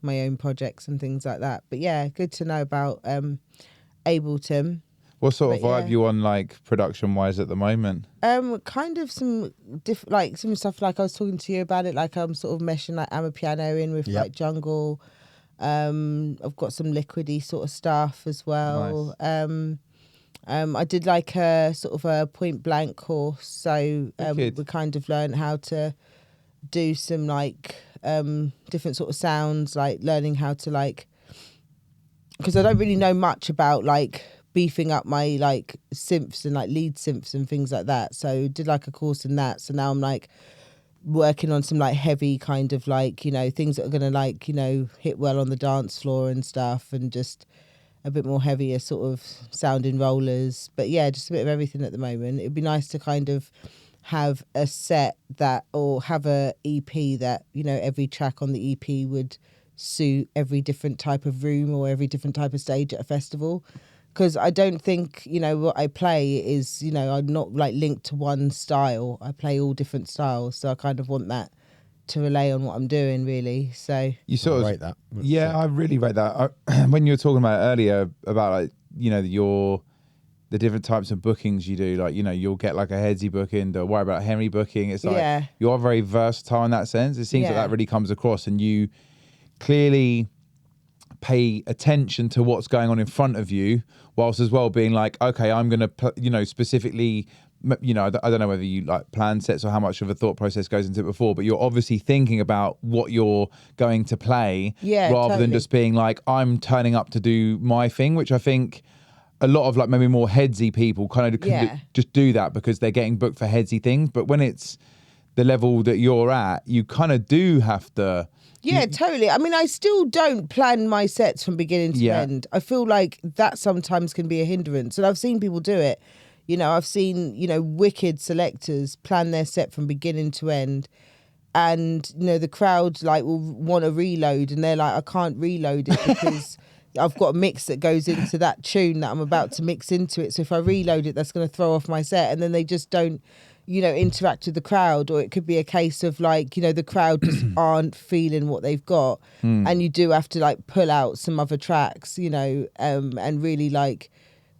my own projects and things like that. But yeah, good to know about Ableton. What sort of vibe you on, like, production-wise at the moment? Kind of some some stuff like I was talking to you about it. Like I'm sort of meshing like Amapiano in with like jungle. I've got some liquidy sort of stuff as well. Nice. I did like a sort of a point blank course, so we Wicked. kind of learned how to do some like different sort of sounds, like learning how to like, because I don't really know much about like beefing up my like synths and like lead synths and things like that. So did like a course in that. So now I'm like working on some like heavy kind of like, things that are gonna like, hit well on the dance floor and stuff, and just a bit more heavier sort of sounding rollers. But yeah, just a bit of everything at the moment. It'd be nice to kind of have a set that, or have a EP that, every track on the EP would suit every different type of room or every different type of stage at a festival. Because I don't think, what I play is, I'm not like linked to one style. I play all different styles. So I kind of want that to relay on what I'm doing, really. So You sort of rate that. Yeah, I really rate that. When you were talking about it earlier about like, the different types of bookings you do, like, you'll get like a Headsy booking, don't worry about Henry booking. It's like you are very versatile in that sense. It seems like that really comes across, and you clearly pay attention to what's going on in front of you, whilst as well being like, okay, I'm going to, specifically, I don't know whether you like plan sets or how much of a thought process goes into it before, but you're obviously thinking about what you're going to play rather than just being like, I'm turning up to do my thing, which I think a lot of like maybe more headsy people kind of can just do that because they're getting booked for headsy things. But when it's the level that you're at, you kind of do have to. Yeah, totally. I mean, I still don't plan my sets from beginning to end. I feel like that sometimes can be a hindrance. And I've seen people do it. I've seen, wicked selectors plan their set from beginning to end. And, the crowd like will want to reload, and they're like, I can't reload it because I've got a mix that goes into that tune that I'm about to mix into it. So if I reload it, that's going to throw off my set. And then they just don't, interact with the crowd. Or it could be a case of like, the crowd just aren't feeling what they've got. And you do have to like pull out some other tracks, and really like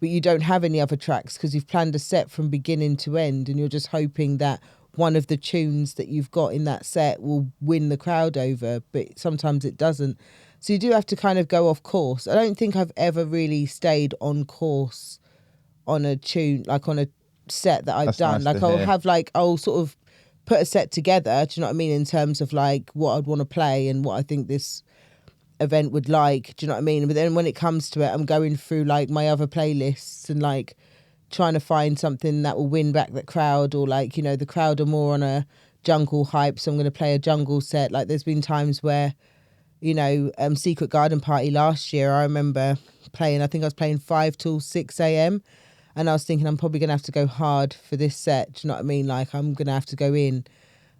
but you don't have any other tracks because you've planned a set from beginning to end, and you're just hoping that one of the tunes that you've got in that set will win the crowd over, but sometimes it doesn't. So you do have to kind of go off course. I don't think I've ever really stayed on course on a tune, like on a set that I've That's done. nice Like to I'll hear. have like, I'll sort of put a set together, do you know what I mean, in terms of like what I'd want to play and what I think this event would like, do you know what I mean? But then when it comes to it, I'm going through like my other playlists and like trying to find something that will win back the crowd, or like, you know, the crowd are more on a jungle hype, so I'm going to play a jungle set. Like there's been times where, you know, Secret Garden Party last year, I remember playing, I think I was playing 5 till 6 a.m. and I was thinking I'm probably going to have to go hard for this set, do you know what I mean? Like I'm going to have to go in.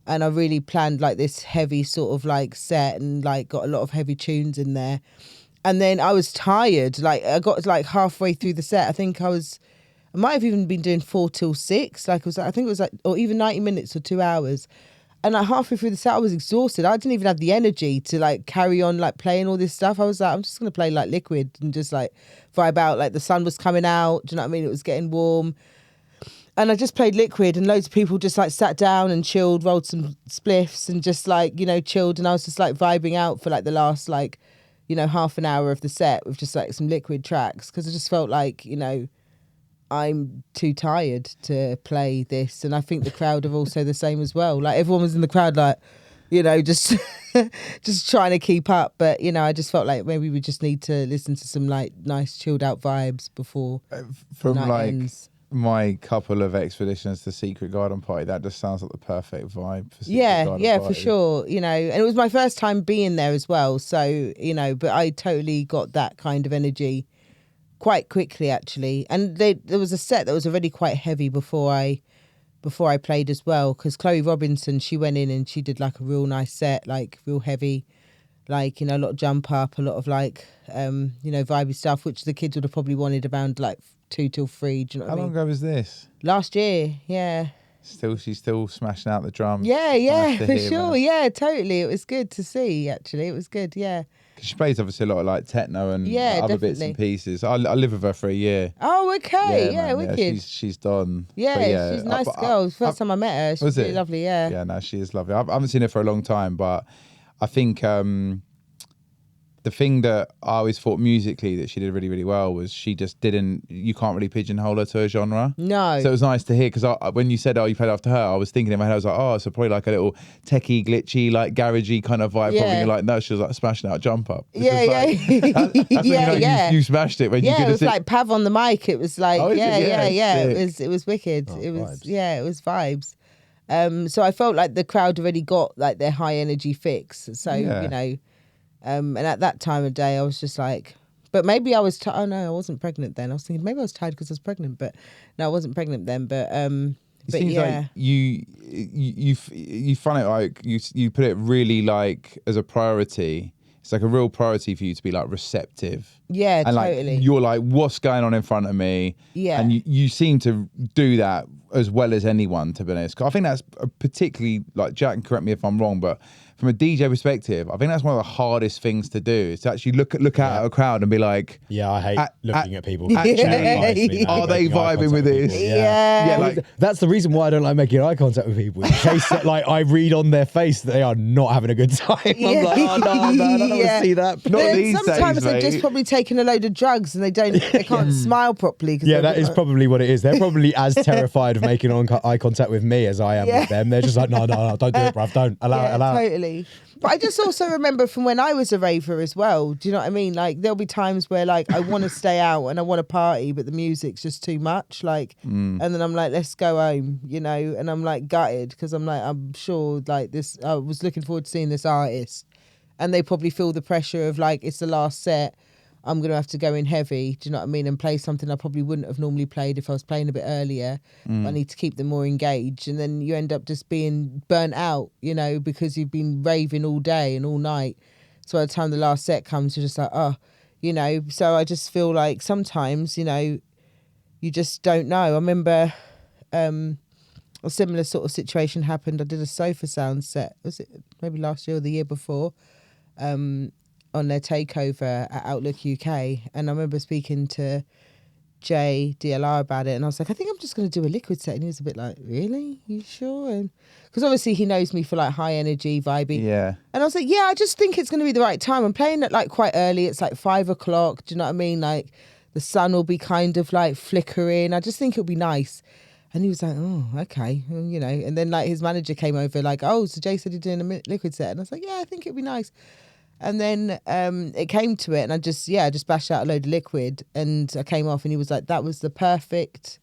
And I really planned like this heavy sort of like set and like got a lot of heavy tunes in there. And then I was tired. Like I got like halfway through the set. I might have even been doing 4 till 6. Like I think it was like, or even 90 minutes or 2 hours. And like halfway through the set, I was exhausted. I didn't even have the energy to like carry on like playing all this stuff. I was like, I'm just going to play like Liquid and just like vibe out. Like the sun was coming out. Do you know what I mean? It was getting warm. And I just played Liquid, and loads of people just like sat down and chilled, rolled some spliffs and just like, you know, chilled. And I was just like vibing out for like the last like, you know, half an hour of the set with just like some Liquid tracks, because I just felt like, you know, I'm too tired to play this. And I think the crowd are also the same as well. Like everyone was in the crowd like, you know, just just trying to keep up. But, you know, I just felt like maybe we just need to listen to some like nice chilled out vibes before From the night like ends. my couple of expeditions to Secret Garden Party, that just sounds like the perfect vibe for Secret Yeah, Garden yeah, Party. for sure. You know, and it was my first time being there as well. So, you know, but I totally got that kind of energy quite quickly actually. And there was a set that was already quite heavy before I played as well, because Chloe Robinson, she went in and she did like a real nice set, like real heavy, like, you know, a lot of jump up, a lot of like you know, vibey stuff, which the kids would have probably wanted around like 2 till 3. Do you know How what I long mean? ago was this? Last year, yeah. She's still smashing out the drums. Yeah, Nice to for hear, sure. man. Yeah, totally. It was good to see, actually. It was good, yeah. 'Cause she plays obviously a lot of like techno and Yeah, other bits and definitely. pieces. I lived with her for a year. Oh, okay. Yeah, man, wicked. she's done. Yeah, But she's a nice but girl. First time I met her, she's was really it? lovely, yeah. Yeah, no, she is lovely. I haven't seen her for a long time, but I think the thing that I always thought musically that she did really, really well was she just didn't, you can't really pigeonhole her to a genre. No. So it was nice to hear, because when you said, oh, you played after her, I was thinking in my head, I was like, oh, so probably like a little techie, glitchy, like garagey kind of vibe. Yeah. Probably. You're like, no, she was like smashing out Jump Up. It's Yeah, just like, that's when yeah, you know yeah. you smashed it when you Yeah, could it have was said, like Pav on the mic. It was like, Oh, is it? yeah, Yeah, yeah. sick. It was wicked. Oh, It was, vibes. yeah, it was vibes. So I felt like the crowd already got like their high energy fix. So, Yeah. you know, and at that time of day, I was just like, but maybe I was, oh no, I wasn't pregnant then. I was thinking maybe I was tired because I was pregnant, but no, I wasn't pregnant then. But it but seems yeah. like you find it like you put it really like as a priority. It's like a real priority for you to be like receptive. Yeah, and totally. like you're like, what's going on in front of me? Yeah. And you seem to do that as well as anyone, to be honest. I think that's particularly, like, Jack, and correct me if I'm wrong, but from a DJ perspective, I think that's one of the hardest things to do, is to actually look at a crowd and be like, Yeah, I hate looking at people. actually, Terrifies me, man, are they making eye vibing with contact this? people. Yeah. Yeah, like, That's the reason why I don't like making eye contact with people. In case that, like, I read on their face that they are not having a good time. I'm like, oh no, I don't want to see that. Not Then these sometimes days, they've mate. just probably taken a load of drugs and they can't smile properly. Yeah, that is probably what it is. They're probably as terrified of making eye contact with me as I am Yeah. with them. They're just like, no, don't do it, bruv. Don't allow it. Totally. But I just also remember from when I was a raver as well. Do you know what I mean? Like there'll be times where like I want to stay out and I want to party, but the music's just too much. Like, and then I'm like, let's go home, you know. And I'm like gutted because I'm like, I'm sure like this. I was looking forward to seeing this artist, and they probably feel the pressure of like it's the last set. I'm going to have to go in heavy, do you know what I mean, and play something I probably wouldn't have normally played if I was playing a bit earlier. I need to keep them more engaged. And then you end up just being burnt out, you know, because you've been raving all day and all night. So by the time the last set comes, you're just like, oh, you know. So I just feel like sometimes, you know, you just don't know. I remember a similar sort of situation happened. I did a Sofa Sound set. Was it maybe last year or the year before? On their takeover at Outlook UK, and I remember speaking to Jay DLR about it, and I was like, I think I'm just going to do a liquid set. And he was a bit like, really? You sure? Because obviously he knows me for like high energy, vibey. Yeah. And I was like, yeah, I just think it's going to be the right time. I'm playing it like quite early. It's like 5 o'clock. Do you know what I mean? Like the sun will be kind of like flickering. I just think it'll be nice. And he was like, oh, okay. And, you know, and then like his manager came over like, oh, so Jay said you're doing a liquid set. And I was like, yeah, I think it'll be nice. And then it came to it, and I just bashed out a load of liquid, and I came off, and he was like, that was the perfect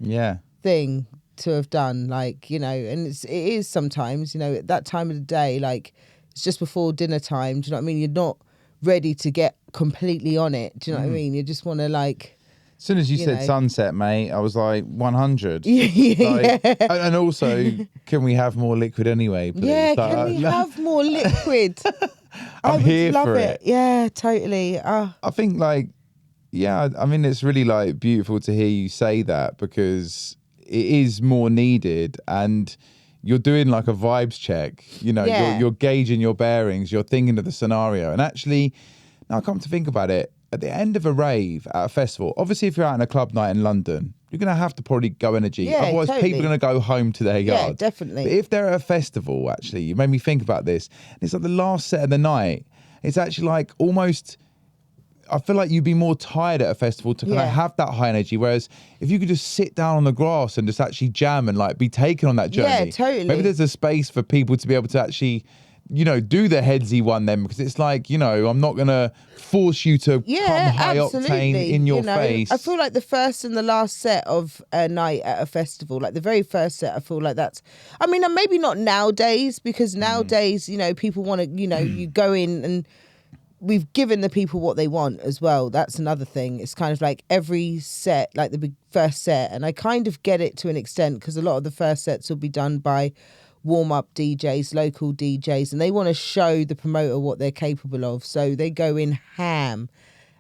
thing to have done. Like, you know, and it is sometimes, you know, at that time of the day, like it's just before dinner time. Do you know what I mean? You're not ready to get completely on it. Do you know what I mean? You just want to like... As soon as you said sunset, mate, I was like 100. Yeah. And also, can we have more liquid anyway, please? Yeah, can we have more liquid? I would here love for it. Yeah, totally. I think like, yeah, I mean, it's really like beautiful to hear you say that, because it is more needed, and you're doing like a vibes check, you know, you're gauging your bearings, you're thinking of the scenario. And actually, now I come to think about it, at the end of a rave at a festival, obviously if you're out in a club night in London, you're going to have to probably go energy. Yeah, Otherwise, totally. people are going to go home to their yard. Yeah, definitely. But if they're at a festival, actually, you made me think about this. It's like the last set of the night. It's actually like almost... I feel like you'd be more tired at a festival to kind of have that high energy. Whereas if you could just sit down on the grass and just actually jam and like be taken on that journey. Yeah, totally. Maybe there's a space for people to be able to actually, you know, do the headsy one then, because it's like, you know, I'm not going to force you to come high octane in your face. I feel like the first and the last set of a night at a festival, like the very first set, I feel like that's, I mean, and maybe not nowadays, because nowadays, you know, people want to, you know, you go in and we've given the people what they want as well. That's another thing. It's kind of like every set, like the big first set, and I kind of get it to an extent, because a lot of the first sets will be done by warm-up DJs, local DJs, and they want to show the promoter what they're capable of. So they go in ham,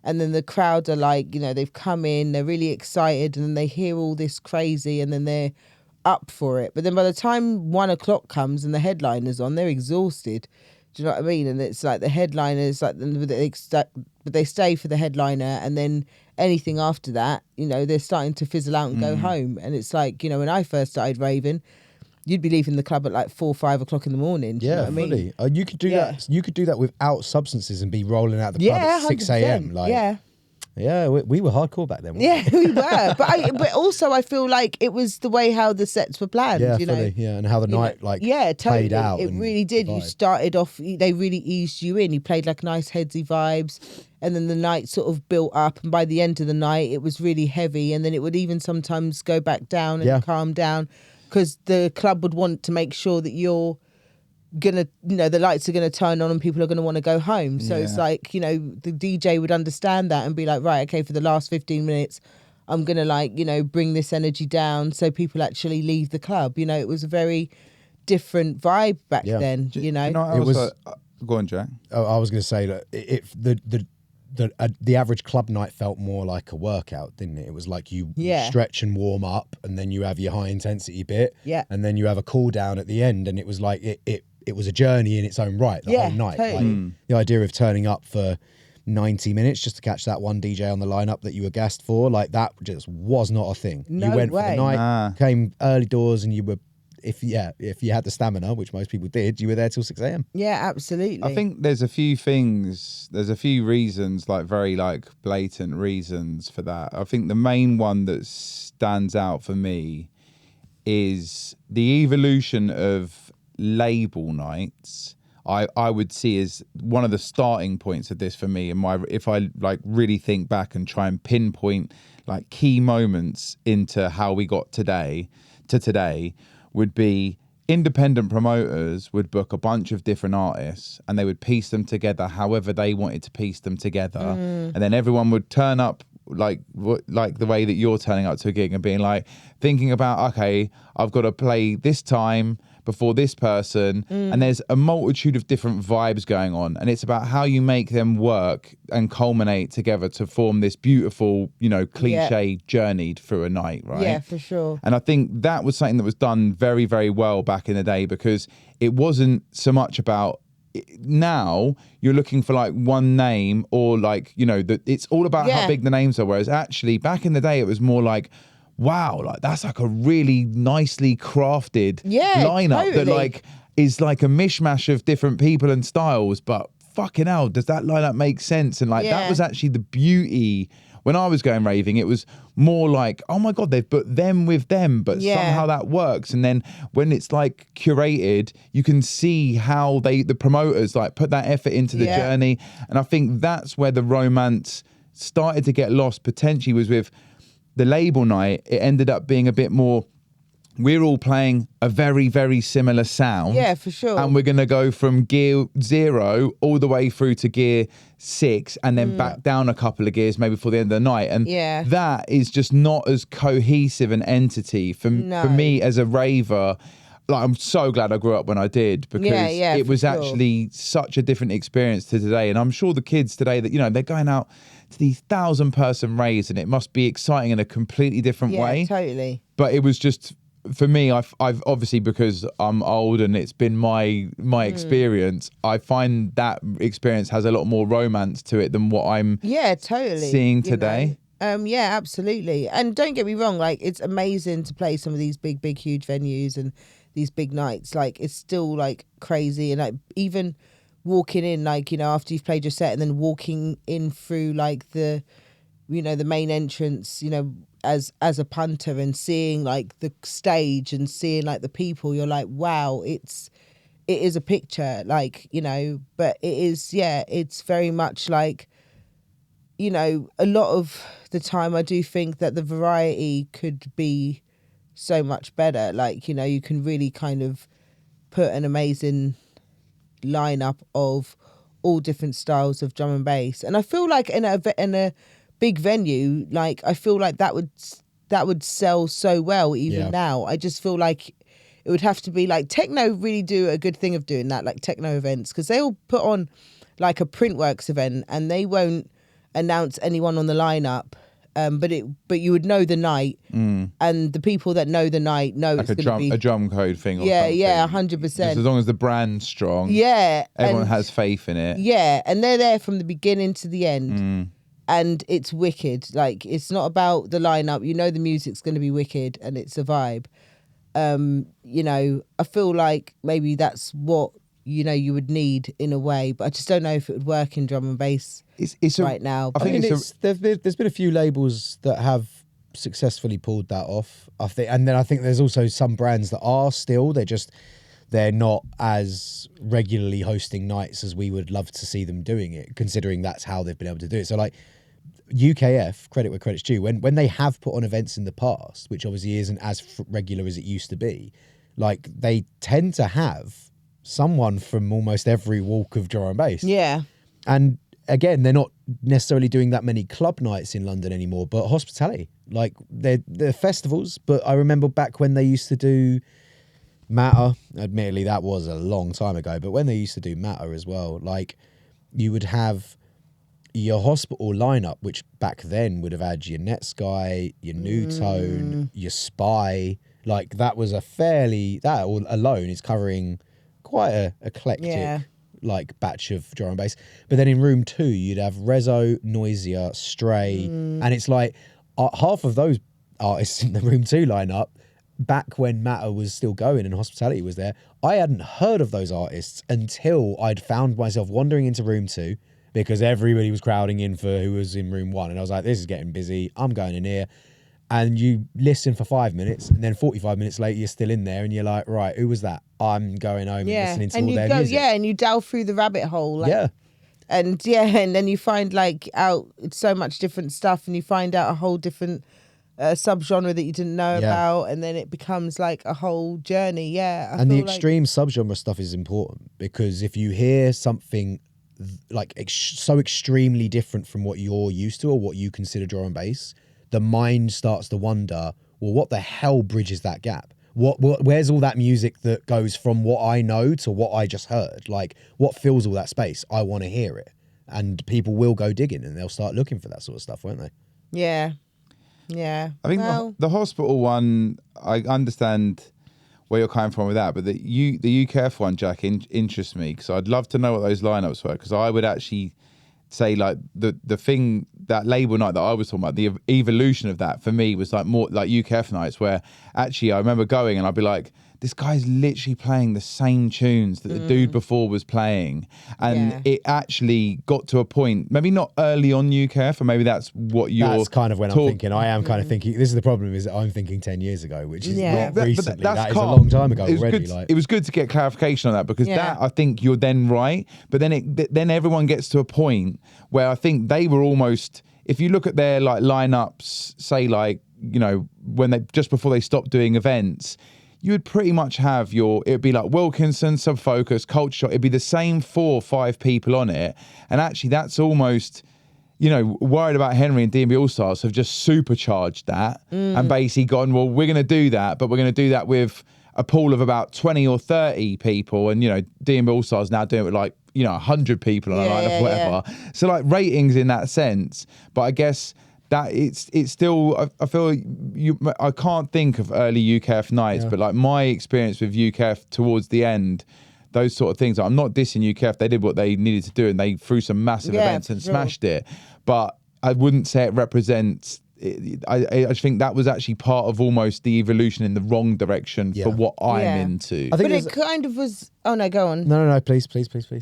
and then the crowd are like, you know, they've come in, they're really excited, and then they hear all this crazy, and then they're up for it. But then by the time 1 o'clock comes and the headliner's on, they're exhausted. Do you know what I mean? And it's like the headliners, like but they stay for the headliner, and then anything after that, you know, they're starting to fizzle out and go home. And it's like, you know, when I first started raving, you'd be leaving the club at like 4 or 5 o'clock in the morning. Do you know what I mean? Fully. You could do that. You could do that without substances and be rolling out the club at 6 a.m. Like, yeah, we were hardcore back then. Yeah, we were. But also I feel like it was the way how the sets were planned. Yeah, you fully. know? Yeah, and how the night totally. played out. It really did. You started off. They really eased you in. You played like nice headsy vibes, and then the night sort of built up. And by the end of the night, it was really heavy. And then it would even sometimes go back down and calm down, because the club would want to make sure that you're gonna, you know, the lights are gonna turn on and people are gonna want to go home. So it's like, you know, the DJ would understand that and be like, right, okay, for the last 15 minutes, I'm gonna, like, you know, bring this energy down so people actually leave the club. You know, it was a very different vibe back then. You know, it was. Go on, Jack. I was going to say that if the average club night felt more like a workout, didn't it? It was like you stretch and warm up, and then you have your high intensity bit, and then you have a cool down at the end, and it was like it was a journey in its own right the whole night. Totally. Like, the idea of turning up for 90 minutes just to catch that one DJ on the lineup that you were gassed for, like that just was not a thing. No you went way. for the night, came early doors, and you were, if you had the stamina, which most people did, you were there till 6 a.m. Yeah, absolutely. I think there's a few reasons, like very like blatant reasons for that. I think the main one that stands out for me is the evolution of label nights. I would see as one of the starting points of this for me, and if I like really think back and try and pinpoint like key moments into how we got today, would be independent promoters would book a bunch of different artists, and they would piece them together however they wanted to piece them together, and then everyone would turn up like the way that you're turning up to a gig and being like thinking about, okay, I've got to play this time before this person, and there's a multitude of different vibes going on, and it's about how you make them work and culminate together to form this beautiful, you know, cliche journey through a night, right? Yeah, for sure. And I think that was something that was done very, very well back in the day, because it wasn't so much about now you're looking for like one name or like, you know, that it's all about how big the names are. Whereas actually back in the day, it was more like, wow, like that's like a really nicely crafted lineup that like is like a mishmash of different people and styles, but fucking hell, does that lineup make sense? And like that was actually the beauty. When I was going raving, it was more like, oh my God, they've put them with them, but somehow that works. And then when it's like curated, you can see how the promoters like put that effort into the journey. And I think that's where the romance started to get lost potentially, was with the label night. It ended up being a bit more, we're all playing a very, very similar sound. Yeah, for sure. And we're going to go from gear 0 all the way through to gear 6 and then back down a couple of gears maybe before the end of the night. And that is just not as cohesive an entity for me as a raver. Like, I'm so glad I grew up when I did, because it was actually such a different experience to today. And I'm sure the kids today that, you know, they're going out to these 1,000-person raves and it must be exciting in a completely different way. Yeah, totally. But it was just, for me, I've obviously, because I'm old and it's been my experience, I find that experience has a lot more romance to it than what I'm seeing today. Yeah, absolutely. And don't get me wrong, like, it's amazing to play some of these big, huge venues and these big nights. Like, it's still like crazy. And like, even walking in, like, you know, after you've played your set and then walking in through like the, you know, the main entrance, you know, as a punter, and seeing like the stage and seeing like the people, you're like, wow, it is a picture, like, you know. But it is, it's very much like, you know, a lot of the time I do think that the variety could be so much better. Like, you know, you can really kind of put an amazing lineup of all different styles of drum and bass. And I feel like in a big venue, like, I feel like that would sell so well even now. I just feel like it would have to be like, techno really do a good thing of doing that, like techno events, because they'll put on like a Printworks event and they won't announce anyone on the lineup, but you would know the night, and the people that know the night know like it's going to be a drum code thing. Or yeah, something. yeah, 100%. As long as the brand's strong, everyone has faith in it. Yeah, and they're there from the beginning to the end. And it's wicked. Like, it's not about the lineup. You know the music's going to be wicked and it's a vibe. You know, I feel like maybe that's what, you know, you would need in a way, but I just don't know if it would work in drum and bass right now. I think there's been a few labels that have successfully pulled that off. I think, and then I think there's also some brands that are still, they're not as regularly hosting nights as we would love to see them doing it, considering that's how they've been able to do it. So like UKF, credit where credit's due, when they have put on events in the past, which obviously isn't as regular as it used to be, like, they tend to have someone from almost every walk of drum and bass. Yeah. And again, they're not necessarily doing that many club nights in London anymore, but hospitality, like, they're festivals. But I remember back when they used to do Matter, admittedly that was a long time ago, but when they used to do Matter as well, like, you would have your hospital lineup, which back then would have had your Netsky, your New Tone, your Spy. Like, that was that all alone is covering quite a eclectic like batch of drum and bass. But then in room 2 you'd have Rezo, Noisia, Stray, and it's like half of those artists in the room 2 lineup, back when Matter was still going and Hospitality was there, I hadn't heard of those artists until I'd found myself wandering into room 2 because everybody was crowding in for who was in room 1, and I was like, this is getting busy, I'm going in here. And you listen for 5 minutes, and then 45 minutes later, you're still in there, and you're like, right, who was that? I'm going home and listening to all their music. Yeah, and you delve through the rabbit hole. Like, yeah. And then you find like out so much different stuff, and you find out a whole different subgenre that you didn't know about, and then it becomes like a whole journey. Yeah. And the extreme subgenre stuff is important, because if you hear something like so extremely different from what you're used to or what you consider drum and bass, the mind starts to wonder, well, what the hell bridges that gap? Where's all that music that goes from what I know to what I just heard? Like, what fills all that space? I want to hear it. And people will go digging and they'll start looking for that sort of stuff, won't they? Yeah. Yeah. I think the hospital one, I understand where you're coming from with that, but the UKF one, Jack, interests me because I'd love to know what those lineups were, because I would actually say like the thing, that label night that I was talking about, the evolution of that for me was like more like UKF nights, where actually I remember going and I'd be like, this guy's literally playing the same tunes that the dude before was playing. And it actually got to a point, maybe not early on UKF, or maybe that's what you're... That's kind of when I'm thinking. I am kind of thinking, this is the problem, is that I'm thinking 10 years ago, which is not recently. That is a long time ago already. It was good to get clarification on that, because that, I think you're then right. But then everyone gets to a point where I think they were almost... If you look at their like lineups, say like, you know, when they just before they stopped doing events, you would pretty much have it'd be like Wilkinson, Subfocus, Culture Shock. It'd be the same 4 or 5 people on it. And actually that's almost, you know, Worried About Henry and D&B All-Stars have just supercharged that and basically gone, well, we're going to do that, but we're going to do that with a pool of about 20 or 30 people. And, you know, D&B All-Stars now doing it with like, you know, 100 people on a lineup, whatever. So like ratings in that sense. But I guess... that it's still, I feel I can't think of early UKF nights, but like my experience with UKF towards the end, those sort of things. I'm not dissing UKF. They did what they needed to do and they threw some massive events and smashed it. But I wouldn't say it represents. I just think that was actually part of almost the evolution in the wrong direction for what I'm into. I think but it kind of was... Oh, no, go on. No, please.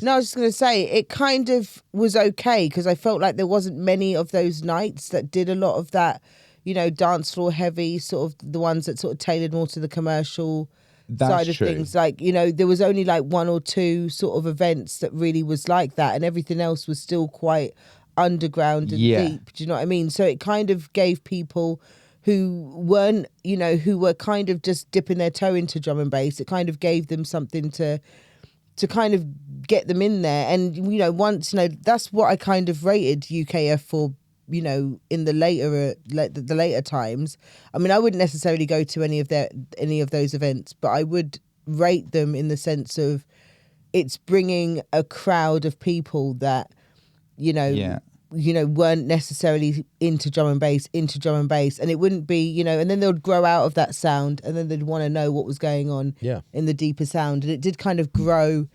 No, I was just going to say, it kind of was okay, because I felt like there wasn't many of those nights that did a lot of that, you know, dance floor heavy, sort of the ones that sort of tailored more to the commercial side of things. Like, you know, there was only like 1 or 2 sort of events that really was like that, and everything else was still quite underground and deep. Do you know what I mean? So it kind of gave people who weren't, you know, who were kind of just dipping their toe into drum and bass, it kind of gave them something to kind of get them in there. And, you know, once, you know, that's what I kind of rated UKF for, you know, in the later times. I mean, I wouldn't necessarily go to any of those events, but I would rate them in the sense of it's bringing a crowd of people that, you know, weren't necessarily into drum and bass, and it wouldn't be, you know, and then they would grow out of that sound, and then they'd want to know what was going on in the deeper sound, and it did kind of grow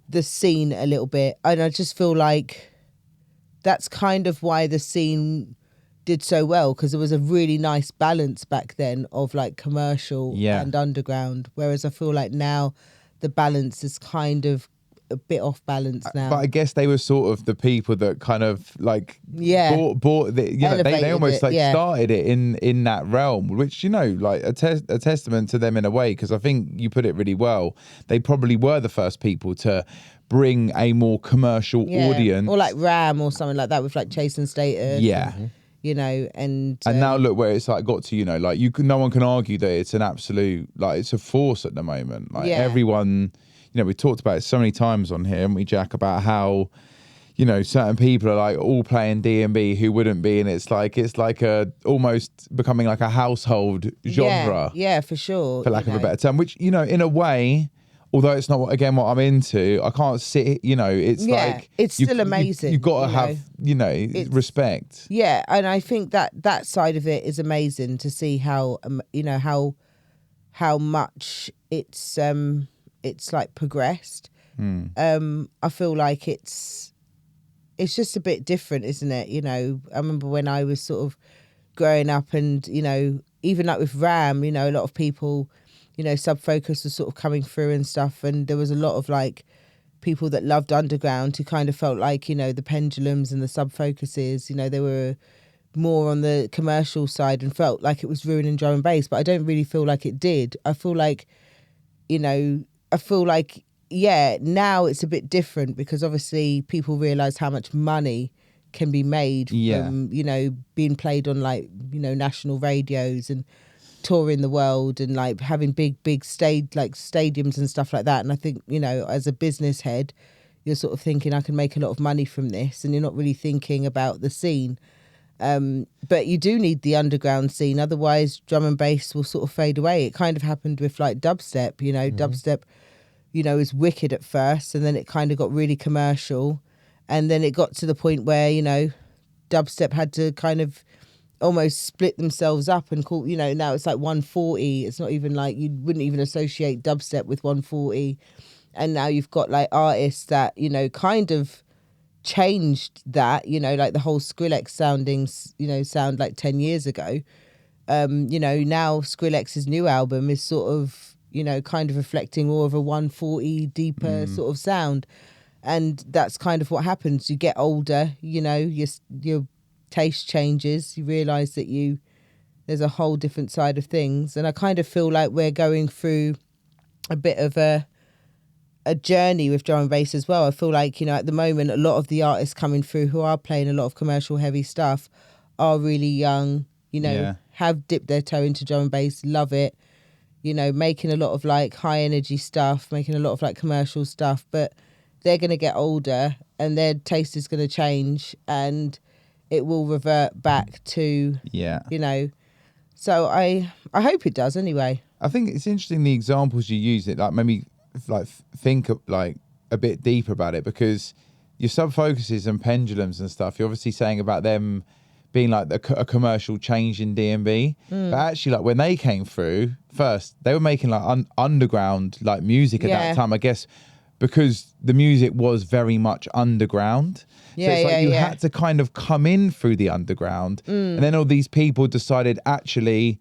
the scene a little bit. And I just feel like that's kind of why the scene did so well, because there was a really nice balance back then of like commercial and underground, whereas I feel like now the balance is kind of a bit off balance now. But I guess they were sort of the people that kind of like bought the, you know, they almost like started it in that realm, which, you know, like a testament to them in a way, because I think you put it really well. They probably were the first people to bring a more commercial audience, or like Ram or something like that with like Chase and Status. You know, and now look where it's like got to, you know, like no one can argue that it's an absolute, like it's a force at the moment. Like everyone, you know, we talked about it so many times on here, haven't we, Jack, about how, you know, certain people are like all playing D&B who wouldn't be, and it's like a almost becoming like a household genre. Yeah, for sure. For lack of a better term, which, you know, in a way, although it's not what I'm into, I can't sit, you know, it's like it's still amazing. You've got to have, you know, respect. Yeah, and I think that side of it is amazing to see how you know how much it's like progressed. I feel like it's just a bit different, isn't it? You know, I remember when I was sort of growing up, and, you know, even like with Ram, you know, a lot of people, you know, Subfocus was sort of coming through and stuff, and there was a lot of like people that loved underground who kind of felt like, you know, the Pendulums and the Subfocuses, you know, they were more on the commercial side and felt like it was ruining drum and bass, but I don't really feel like it did. I feel like, you know, now it's a bit different, because obviously people realise how much money can be made from, you know, being played on like, you know, national radios and touring the world and like having big stage, like stadiums and stuff like that. And I think, you know, as a business head, you're sort of thinking I can make a lot of money from this, and you're not really thinking about the scene. But you do need the underground scene, otherwise drum and bass will sort of fade away. It kind of happened with like dubstep, you know, dubstep, you know, is wicked at first, and then it kind of got really commercial, and then it got to the point where, you know, dubstep had to kind of almost split themselves up and call, now it's like 140. It's not even like, you wouldn't even associate dubstep with 140. And now you've got like artists that, kind of changed that, like the whole Skrillex sound like 10 years ago. Now Skrillex's new album is sort of, kind of reflecting more of a 140 deeper sort of sound. And that's kind of what happens. You get older, your taste changes. You realise that there's a whole different side of things. And I kind of feel like we're going through a bit of a journey with drum and bass as well. I feel like, at the moment, a lot of the artists coming through who are playing a lot of commercial heavy stuff are really young, have dipped their toe into drum and bass, love it, making a lot of like high energy stuff, making a lot of like commercial stuff, but they're going to get older and their taste is going to change and it will revert back to, so I hope it does anyway. I think it's interesting the examples you use. It like maybe like think like a bit deeper about it, because your sub focuses and pendulums and stuff, you're obviously saying about them being like a commercial change in D&B, but actually like when they came through first, they were making like underground like music at that time, I guess, because the music was very much underground. So it's like you had to kind of come in through the underground, and then all these people decided actually,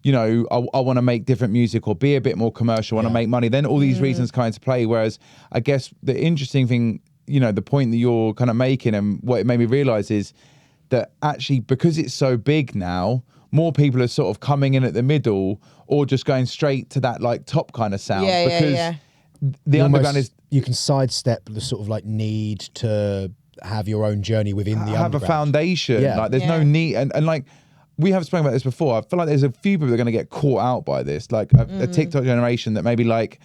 I want to make different music or be a bit more commercial, want to make money. Then all these reasons come into play. Whereas I guess the interesting thing, the point that you're kind of making and what it made me realize is that actually, because it's so big now, more people are sort of coming in at the middle or just going straight to that like top kind of sound. The underground is... You can sidestep the sort of like need to have your own journey within the underground. Have a foundation. Like there's no need. And like, we have spoken about this before. I feel like there's a few people that are going to get caught out by this, like a TikTok generation that maybe like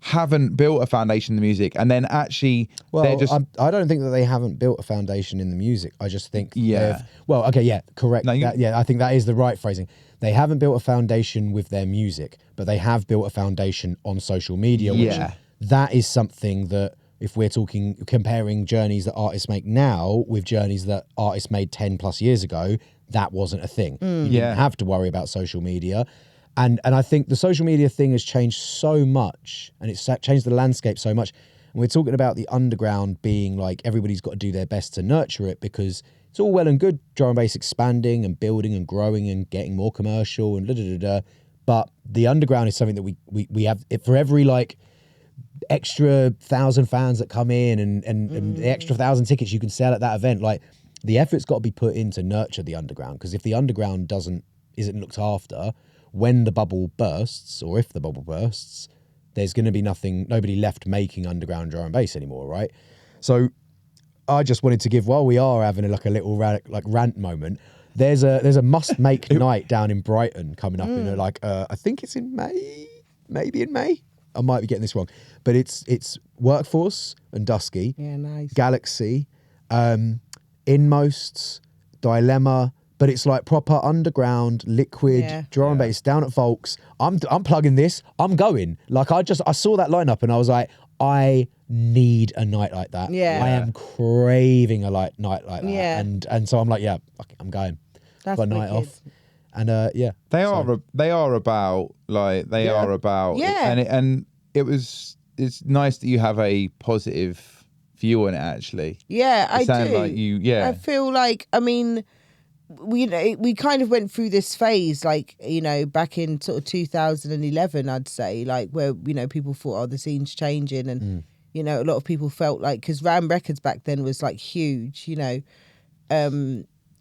haven't built a foundation in the music, and then actually they're just... I don't think that they haven't built a foundation in the music. I just think correct. No, I think that is the right phrasing. They haven't built a foundation with their music, but they have built a foundation on social media, which that is something that, if we're talking comparing journeys that artists make now with journeys that artists made 10 plus years ago, that wasn't a thing. You didn't have to worry about social media. And I think the social media thing has changed so much, and it's changed the landscape so much. And we're talking about the underground being like, everybody's got to do their best to nurture it, because it's all well and good drum and bass expanding and building and growing and getting more commercial and but the underground is something that we have it for every like extra 1,000 fans that come in and the extra 1,000 tickets you can sell at that event. Like, the effort's got to be put in to nurture the underground, because if the underground isn't looked after, when the bubble bursts, or if the bubble bursts, there's going to be nobody left making underground drum and bass anymore, right? So I just wanted to give, while we are having a little rant moment, there's a must make night down in Brighton coming up in I think it's in May, maybe in May. I might be getting this wrong, but it's Workforce and Dusky, nice, GLXY, Inmosts, Dilemma, but it's like proper underground liquid drum and bass down at Volks. I'm plugging this. I'm going. Like, I saw that lineup and I was like, I need a night like that. I am craving a night like that. And so I'm like, I'm going. That's got a night off. And they are about and it's nice that you have a positive view on it, actually. I do. Like I feel like, I mean, we kind of went through this phase, like, back in sort of 2011, I'd say, like, where, people thought, the scene's changing, and a lot of people felt like, because Ram Records back then was like huge,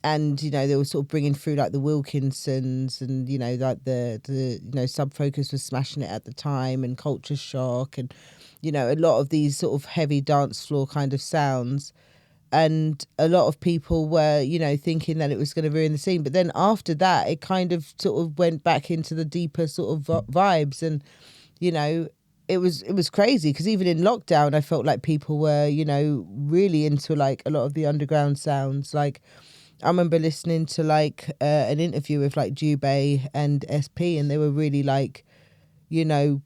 and they were sort of bringing through like the Wilkinsons, and like the Sub Focus was smashing it at the time, and Culture Shock, and a lot of these sort of heavy dance floor kind of sounds. And a lot of people were, thinking that it was going to ruin the scene. But then after that, it kind of sort of went back into the deeper sort of vibes. And, it was crazy, because even in lockdown, I felt like people were, really into like a lot of the underground sounds. Like, I remember listening to like an interview with like Jubei and SP, and they were really like,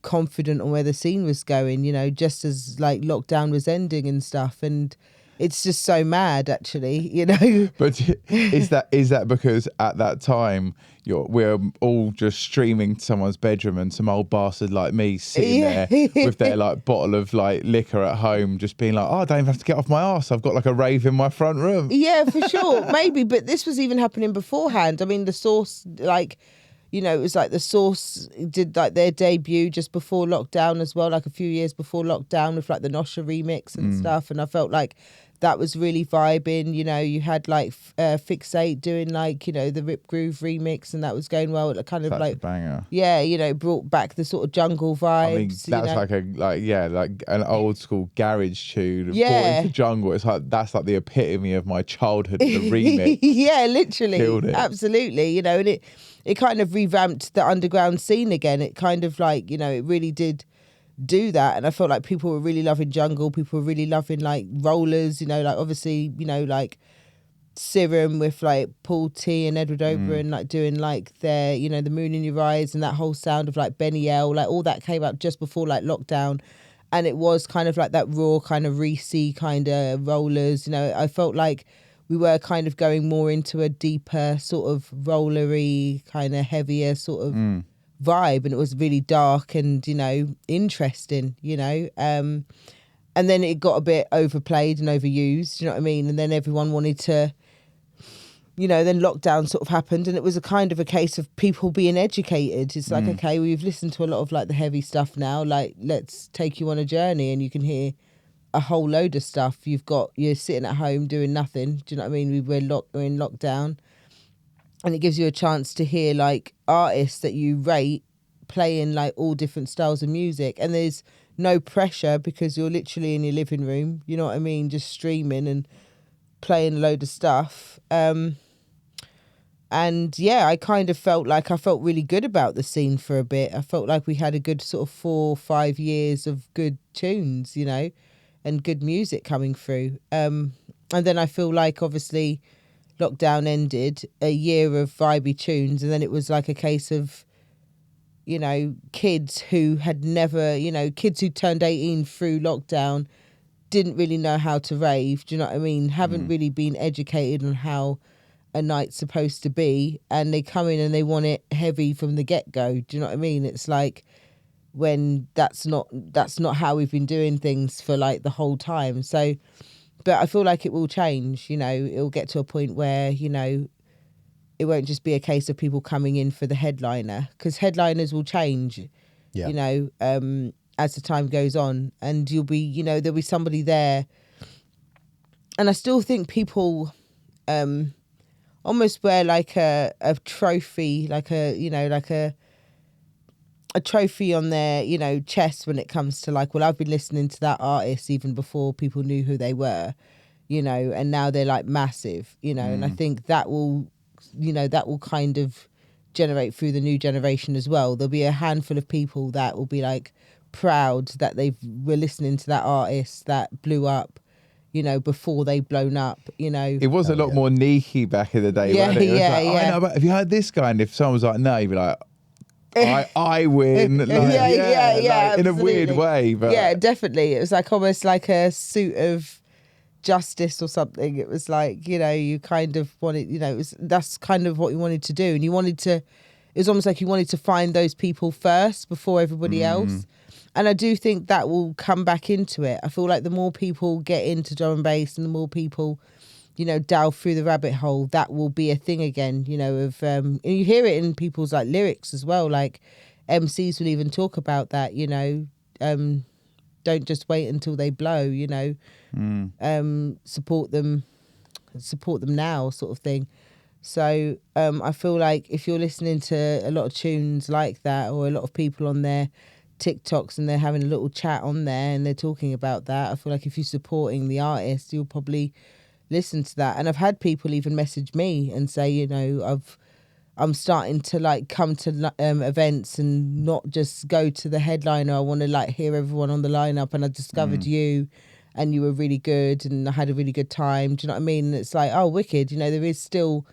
confident on where the scene was going, just as like lockdown was ending and stuff. And it's just so mad, actually, you know. But is that because at that time we're all just streaming to someone's bedroom and some old bastard like me sitting there with their like bottle of like liquor at home, just being like, oh, I don't even have to get off my arse. I've got like a rave in my front room. Yeah, for sure, maybe. But this was even happening beforehand. I mean, the Source, like, you know, it was like the Source did like their debut just before lockdown as well, like a few years before lockdown with like the Nosha remix and stuff. And I felt like that was really vibing. You know, you had like Fixate doing like, you know, the Rip Groove remix, and that was going well. It kind of That's like a banger. Yeah, you know, brought back the sort of jungle vibes. I mean, that's like an old school garage tune brought into jungle. It's like that's like the epitome of my childhood. The remix, yeah, literally, killed it. Absolutely. You know, and it kind of revamped the underground scene again. It kind of like, you know, it really did do that, and I felt like people were really loving jungle. People were really loving like rollers. You know, like obviously, you know, like Serum with like Paul T and Edward Oberon like doing like their, you know, The Moon in Your Eyes, and that whole sound of like Benny L, like all that came out just before like lockdown, and it was kind of like that raw kind of Reese kind of rollers. You know, I felt like we were kind of going more into a deeper sort of rollery kind of heavier sort of vibe, and it was really dark and, you know, interesting, you know. And then it got a bit overplayed and overused, you know what I mean? And then everyone wanted to, you know, then lockdown sort of happened, and it was a kind of a case of people being educated. It's like, okay, we've listened to a lot of like the heavy stuff now, like let's take you on a journey, and you can hear a whole load of stuff. You're sitting at home doing nothing, do you know what I mean? We're in lockdown, and it gives you a chance to hear like artists that you rate playing like all different styles of music, and there's no pressure because you're literally in your living room, you know what I mean, just streaming and playing a load of stuff. And yeah, I kind of felt really good about the scene for a bit. I felt like we had a good sort of 4 or 5 years of good tunes, you know, and good music coming through. And then I feel like obviously lockdown ended, a year of vibey tunes, and then it was like a case of, you know, kids who had never, you know, kids who turned 18 through lockdown didn't really know how to rave, do you know what I mean? Haven't really been educated on how a night's supposed to be, and they come in and they want it heavy from the get-go, do you know what I mean? It's like, when that's not how we've been doing things for like the whole time. So, but I feel like it will change, you know, it'll get to a point where, you know, it won't just be a case of people coming in for the headliner, because headliners will change, you know, as the time goes on, and you'll be, you know, there'll be somebody there. And I still think people almost wear like a trophy, like a, you know, like a trophy on their, you know, chest when it comes to like, well, I've been listening to that artist even before people knew who they were, you know, and now they're like massive, you know, and I think that will, you know, that will kind of generate through the new generation as well. There'll be a handful of people that will be like proud that were listening to that artist that blew up, you know, before they blown up, you know. It was a lot more sneaky back in the day, wasn't it? It was like, I know, but have you heard this guy? And if someone was like, no, you'd be like, I win. Like, yeah, like, in a weird way. But yeah, definitely. It was like almost like a suit of justice or something. It was like, you know, you kind of wanted, you know, that's kind of what you wanted to do. And you wanted to, it was almost like you wanted to find those people first before everybody else. And I do think that will come back into it. I feel like the more people get into drum and bass and the more people, you know, delve through the rabbit hole, that will be a thing again, you know, of, and you hear it in people's like lyrics as well. Like MCs will even talk about that, you know, don't just wait until they blow, you know, support them now sort of thing. So I feel like if you're listening to a lot of tunes like that, or a lot of people on their TikToks and they're having a little chat on there and they're talking about that, I feel like if you're supporting the artist, you'll probably listen to that. And I've had people even message me and say, you know, I'm starting to like come to events and not just go to the headliner. I want to like hear everyone on the lineup, and I discovered you and you were really good and I had a really good time. Do you know what I mean? And it's like, oh, wicked. You know, there is still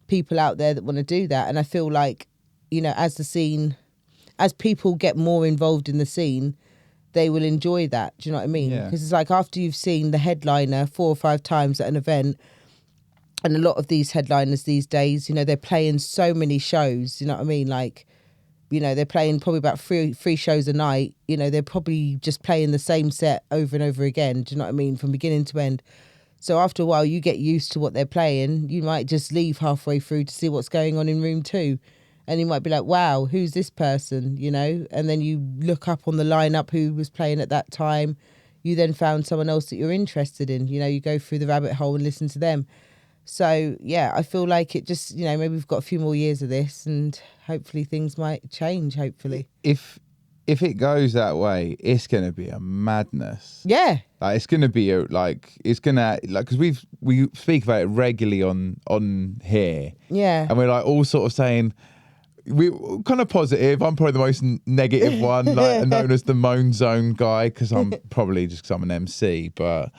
people out there that want to do that. And I feel like, you know, as people get more involved in the scene, they will enjoy that. Do you know what I mean? Yeah. Because it's like after you've seen the headliner 4 or 5 times at an event, and a lot of these headliners these days, you know, they're playing so many shows. You know what I mean? Like, you know, they're playing probably about three shows a night. You know, they're probably just playing the same set over and over again. Do you know what I mean? From beginning to end. So after a while, you get used to what they're playing. You might just leave halfway through to see what's going on in room 2. And you might be like, wow, who's this person, you know? And then you look up on the lineup who was playing at that time. You then found someone else that you're interested in. You know, you go through the rabbit hole and listen to them. So, yeah, I feel like it just, you know, maybe we've got a few more years of this and hopefully things might change, hopefully. If it goes that way, it's going to be a madness. Yeah. Like, it's going to be because we speak about it regularly on here. Yeah. And we're like all sort of saying, we're kind of positive. I'm probably the most negative one, like known as the moan zone guy, because I'm an MC, but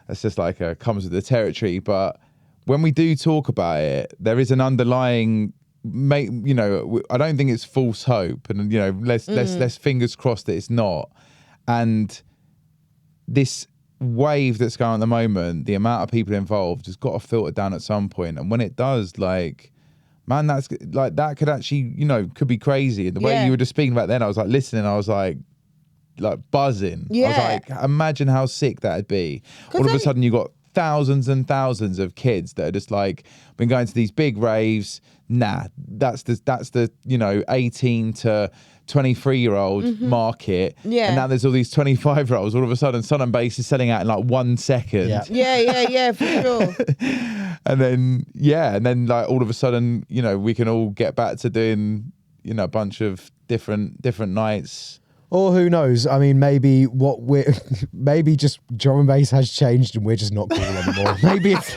it's just like comes with the territory. But when we do talk about it, there is an underlying, you know, I don't think it's false hope, and you know, let's fingers crossed that it's not. And this wave that's going on at the moment, the amount of people involved has got to filter down at some point, and when it does, like, man, that's like, that could actually, you know, could be crazy. And the way you were just speaking about then, I was like listening, I was like buzzing. Yeah. I was like, imagine how sick that'd be. All of a sudden you got thousands and thousands of kids that are just like been going to these big raves. Nah, that's the you know, 18 to 23-year-old market. Yeah. And now there's all these 25-year-olds. All of a sudden, Sun and Bass is selling out in like 1 second. Yeah, for sure. And then like all of a sudden, you know, we can all get back to doing, you know, a bunch of different nights. Or who knows? I mean, maybe maybe just drum and bass has changed and we're just not cool anymore. Maybe it's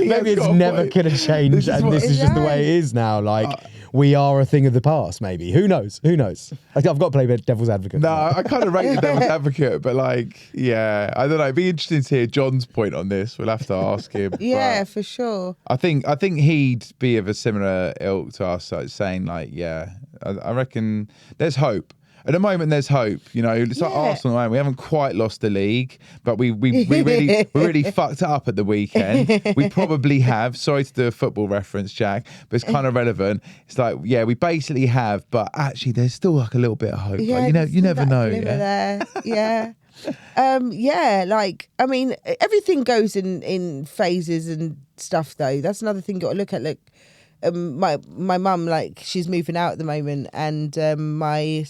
maybe it's never gonna change, and this is just the way it is now. Like, we are a thing of the past. Maybe. Who knows? I've got to play devil's advocate. No, I kind of rate the devil's advocate, but like, yeah, I don't know. It'd be interesting to hear John's point on this. We'll have to ask him. Yeah, for sure. I think he'd be of a similar ilk to us, like saying like, yeah, I reckon there's hope. At the moment, there's hope. You know, it's like Arsenal, man. We haven't quite lost the league, but we really fucked it up at the weekend. We probably have. Sorry to do a football reference, Jack, but it's kind of relevant. It's like, yeah, we basically have, but actually, there's still like a little bit of hope. Yeah, like, you never know. Yeah. Yeah. Yeah, like, I mean, everything goes in phases and stuff, though. That's another thing you got to look at. Look, my mum, like, she's moving out at the moment, and I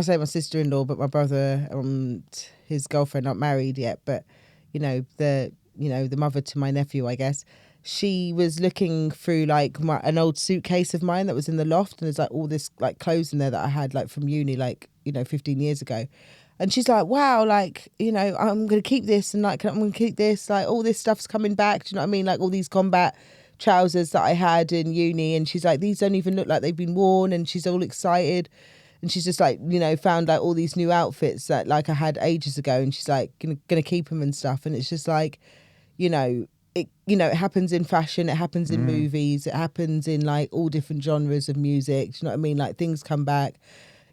say my sister-in-law, but my brother and his girlfriend aren't married yet. But the mother to my nephew, I guess, she was looking through like an old suitcase of mine that was in the loft, and there's like all this like clothes in there that I had like from uni, like 15 years ago. And she's like, wow, like, I'm gonna keep this, and like I'm gonna keep this, like all this stuff's coming back. Do you know what I mean? Like all these combat trousers that I had in uni, and she's like, these don't even look like they've been worn, and she's all excited, and she's just like, found like all these new outfits that like I had ages ago, and she's like gonna keep them and stuff. And it's just like, it happens in fashion, it happens in movies, it happens in like all different genres of music. Do you know what I mean? Like things come back.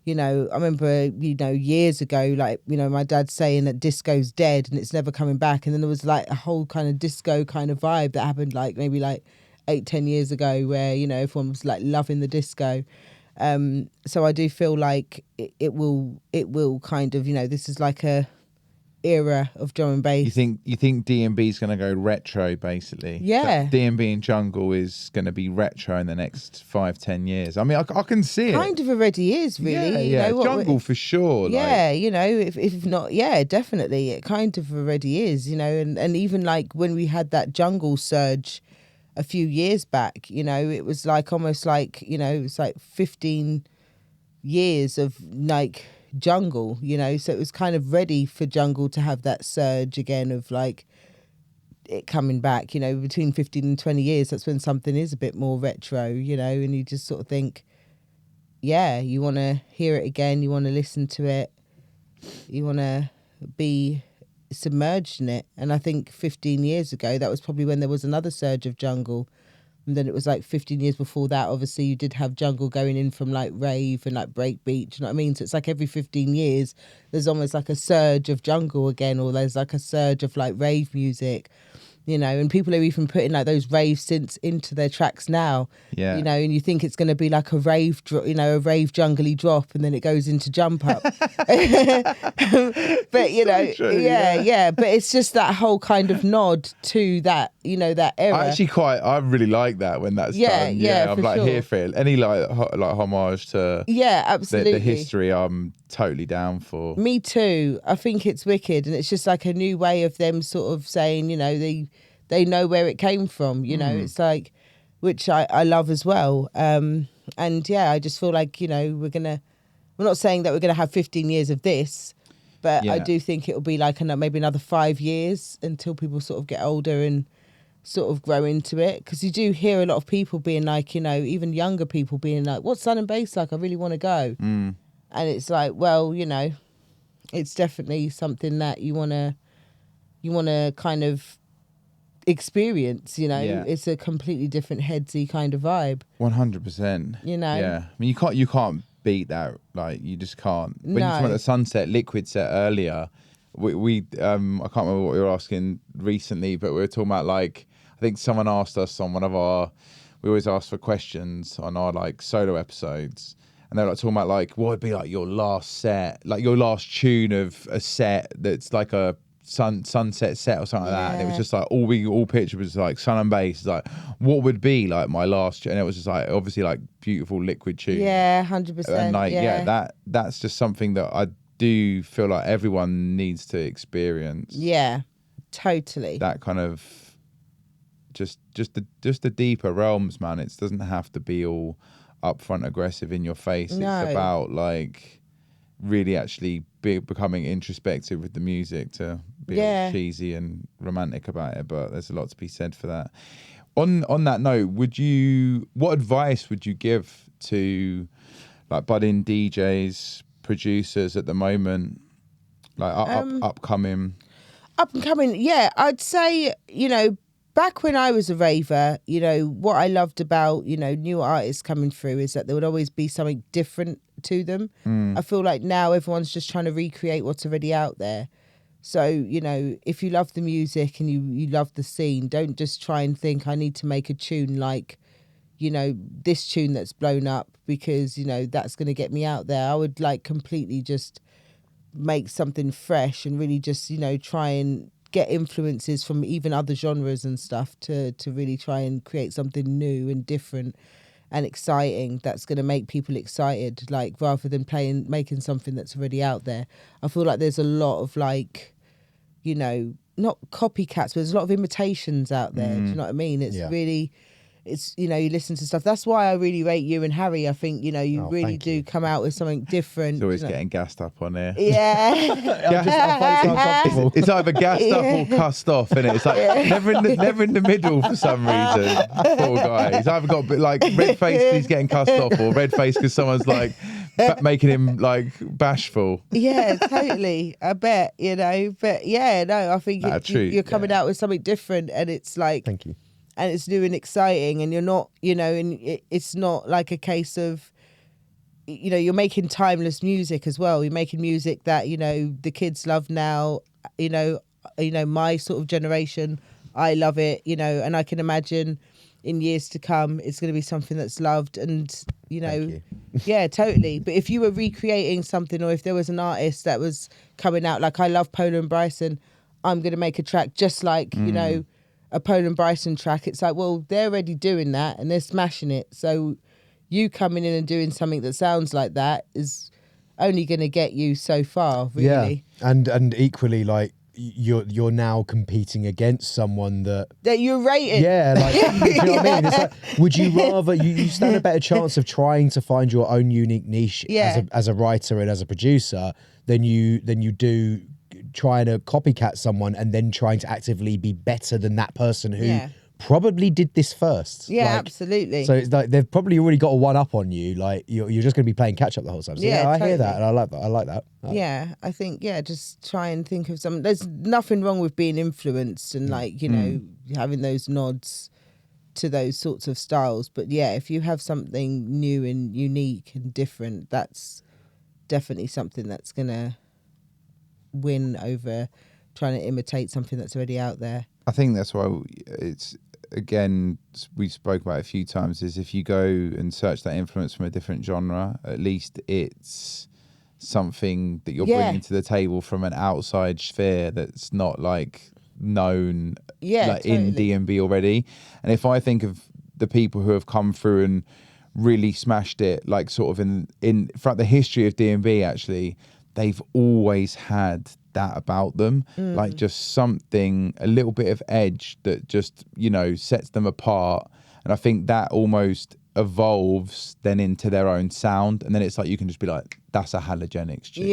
I remember, years ago, like, my dad saying that disco's dead and it's never coming back. And then there was like a whole kind of disco kind of vibe that happened like maybe like 8-10 years ago where, everyone was like loving the disco. So I do feel like it will kind of, this is like a era of drum and bass. You think D&B is going to go retro, basically? Yeah. D&B and jungle is going to be retro in the next 5-10 years. I mean, I can see it. Kind of already is, really. Yeah, jungle for sure. Yeah, if not, yeah, definitely. It kind of already is, and even like when we had that jungle surge a few years back, it was like almost like, it was like 15 years of like jungle, so it was kind of ready for jungle to have that surge again of like it coming back, between 15 and 20 years. That's when something is a bit more retro, and you just sort of think, yeah, you want to hear it again, you want to listen to it, you want to be submerged in it. And I think 15 years ago, that was probably when there was another surge of jungle. And then it was like 15 years before that, obviously you did have jungle going in from like rave and like breakbeat, do you know what I mean? So it's like every 15 years there's almost like a surge of jungle again, or there's like a surge of like rave music, you know, and people are even putting like those rave synths into their tracks now, Yeah. you know, and you think it's going to be like a rave, a rave jungly drop, and then it goes into jump up. But, you know, true, yeah, but it's just that whole kind of nod to that, you know, that era. I really like that when that's Yeah, done. yeah, I'm for like sure. here for it. Any like homage to Yeah, absolutely. the history, I'm totally down for. Me too. I think it's wicked, and it's just like a new way of them sort of saying, you know, they know where it came from. You know, it's like, which I love as well. And yeah, I just feel like, you know, we're not saying that we're gonna have 15 years of this, but I do think it'll be like maybe another 5 years until people sort of get older and sort of grow into it, because you do hear a lot of people being like, you know, even younger people being like, what's Sun and Bass like? I really want to go. And it's like, well, you know, it's definitely something that you want to kind of experience, you know. Yeah. It's a completely different headsy kind of vibe. 100%. You know? Yeah. I mean, you can't beat that. Like, you just can't. When you No. talk about the Sunset Liquid set earlier, we I can't remember what we were asking recently, but we were talking about, like, I think someone asked us on one of we always ask for questions on our like solo episodes. And they're like talking about like what would be like your last set, like your last tune of a set that's like a sunset set or something like that. And it was just like all picture was like Sun and Bass. Like what would be like my last tune? And it was just like obviously like beautiful liquid tune. Yeah, 100%. And like that's just something that I do feel like everyone needs to experience. Yeah, totally. That kind of just the deeper realms, man. It doesn't have to be all upfront aggressive in your face. No. It's about like really actually becoming introspective with the music, to be all cheesy and romantic about it, but there's a lot to be said for that. On that note, what advice would you give to like budding DJs, producers at the moment, like upcoming? Up and coming, yeah. I'd say, you know, back when I was a raver, you know, what I loved about, you know, new artists coming through is that there would always be something different to them. I feel like now everyone's just trying to recreate what's already out there. So, you know, if you love the music and you love the scene, don't just try and think I need to make a tune like, you know, this tune that's blown up because, you know, that's going to get me out there. I would like completely just make something fresh and really just, you know, try and get influences from even other genres and stuff to really try and create something new and different and exciting that's going to make people excited, like rather than making something that's already out there. I feel like there's a lot of like, you know, not copycats, but there's a lot of imitations out there. Do you know what I mean? It's really, it's, you know, you listen to stuff. That's why I really rate you and Harry. I think, you know, you really do come out with something different. It's always getting gassed up on here. Yeah. It's either gassed up or cussed off, innit? It's like never in the middle for some reason. Poor guy. He's either got a bit like red face because he's getting cussed off, or red face because someone's like making him like bashful. Yeah, totally. I bet, you know. But yeah, no, I think you're coming out with something different, and it's like, thank you. And it's new and exciting, and you're not, you know, and it's not like a case of, you know, you're making timeless music as well. You're making music that, you know, the kids love now, you know, my sort of generation, I love it, you know, and I can imagine in years to come, it's going to be something that's loved and, you know, yeah, totally. But if you were recreating something, or if there was an artist that was coming out, like I love Pola and Bryson, I'm going to make a track just like, you know, a Pola and Bryson track. It's like, well, they're already doing that and they're smashing it. So you coming in and doing something that sounds like that is only going to get you so far, really. Yeah, and equally, like you're now competing against someone that you're rating. Yeah, like you know what I mean. It's like, would you rather you stand a better chance of trying to find your own unique niche as a writer and as a producer than you do trying to copycat someone and then trying to actively be better than that person who probably did this first. Yeah, like, absolutely. So it's like they've probably already got a one up on you. Like you're just going to be playing catch up the whole time. So I hear that and I like that. I like that. I think just try and think of some. There's nothing wrong with being influenced and like, you know, having those nods. to those sorts of styles. But yeah, if you have something new and unique and different, that's definitely something that's gonna win over trying to imitate something that's already out there. I think that's why it's, again, we spoke about it a few times, is if you go and search that influence from a different genre, at least it's something that you're bringing to the table from an outside sphere that's not like known like totally. in D&B already. And if I think of the people who have come through and really smashed it, like sort of in throughout the history of D&B, actually, they've always had that about them, like just something, a little bit of edge that just, you know, sets them apart. And I think that almost evolves then into their own sound, and then it's like you can just be like, that's a Halogenics tune,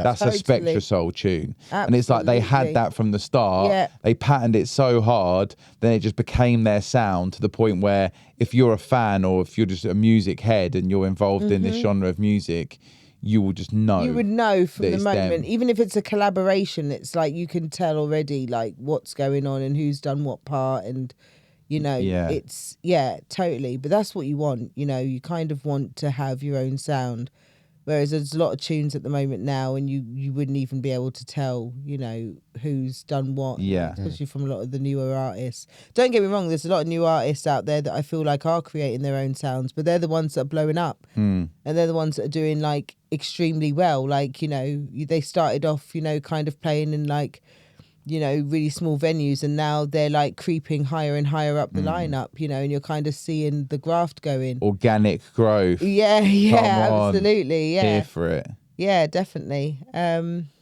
that's totally. a Spectrasoul tune. Absolutely. And it's like they had that from the start, they patterned it so hard, then it just became their sound, to the point where if you're a fan or if you're just a music head and you're involved in this genre of music, you will just know. You would know from the moment, them. even if it's a collaboration, it's like you can tell already like what's going on and who's done what part, and you know, it's totally. But that's what you want, you know, you kind of want to have your own sound. Whereas there's a lot of tunes at the moment now, and you wouldn't even be able to tell, you know, who's done what. Especially from a lot of the newer artists. Don't get me wrong, there's a lot of new artists out there that I feel like are creating their own sounds, but they're the ones that are blowing up. And they're the ones that are doing like extremely well. Like, you know, they started off, you know, kind of playing in like, you know, really small venues, and now they're like creeping higher and higher up the lineup, you know, and you're kind of seeing the graft going. Organic growth. Absolutely. Yeah. Here for it. Yeah, definitely.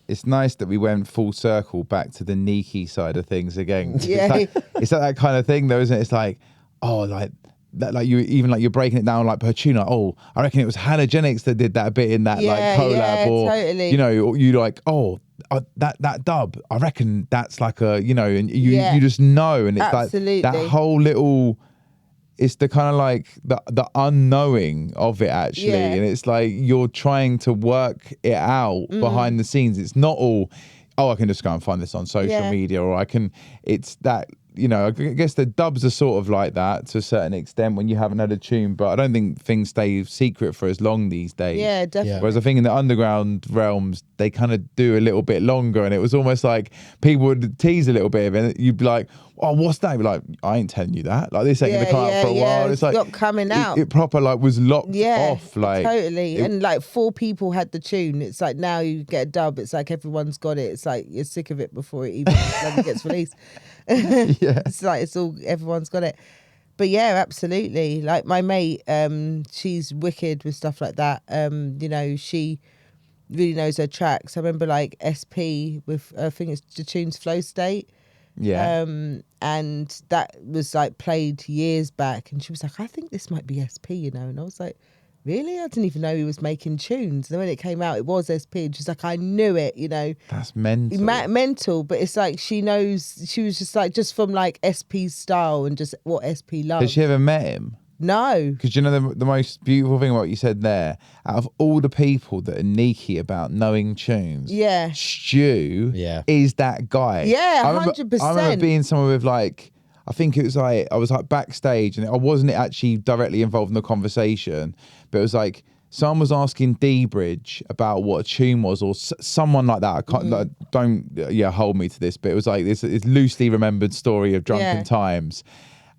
It's nice that we went full circle back to the Nike side of things again. Yeah. It's like that kind of thing though, isn't it? It's like, oh, like that, like you even like you're breaking it down like per tune, like, oh, I reckon it was Halogenics that did that bit in that like collab, or totally. you know, you like, oh, that dub, I reckon that's like a, you know, and you just know, and it's absolutely. like that whole little, it's the kind of like the unknowing of it actually, and it's like you're trying to work it out behind the scenes. It's not all, oh, I can just go and find this on social media, or I can, it's that, you know, I guess the dubs are sort of like that to a certain extent when you haven't had a tune, but I don't think things stay secret for as long these days. Yeah, definitely. Whereas I think in the underground realms, they kind of do a little bit longer, and it was almost like people would tease a little bit of it. You'd be like, oh, what's that? You'd be like, I ain't telling you that. Like, this ain't going to come out for a while. It's like, not coming out. It proper like was locked off. Like, totally. And like 4 people had the tune. It's like now you get a dub. It's like everyone's got it. It's like you're sick of it before it even gets released. It's like it's all, everyone's got it. But yeah, absolutely. Like my mate, she's wicked with stuff like that. You know, she really knows her tracks. I remember like SP with, I think it's the tune's Flow State. And that was like played years back, and she was like, I think this might be SP, you know. And I was like, really? I didn't even know he was making tunes. And then when it came out, it was SP, and she's like, I knew it, you know. That's mental. Mental, but it's like she knows, she was just like, just from like SP's style and just what SP loves. Has she ever met him? No. Because you know the most beautiful thing about what you said there, out of all the people that are sneaky about knowing tunes, Stu is that guy. Yeah, 100%. I remember being somewhere with like, I think it was like, I was like backstage, and I wasn't actually directly involved in the conversation, but it was like someone was asking D-Bridge about what a tune was, or someone like that. I can't, like, don't hold me to this, but it was like this it's loosely remembered story of drunken times,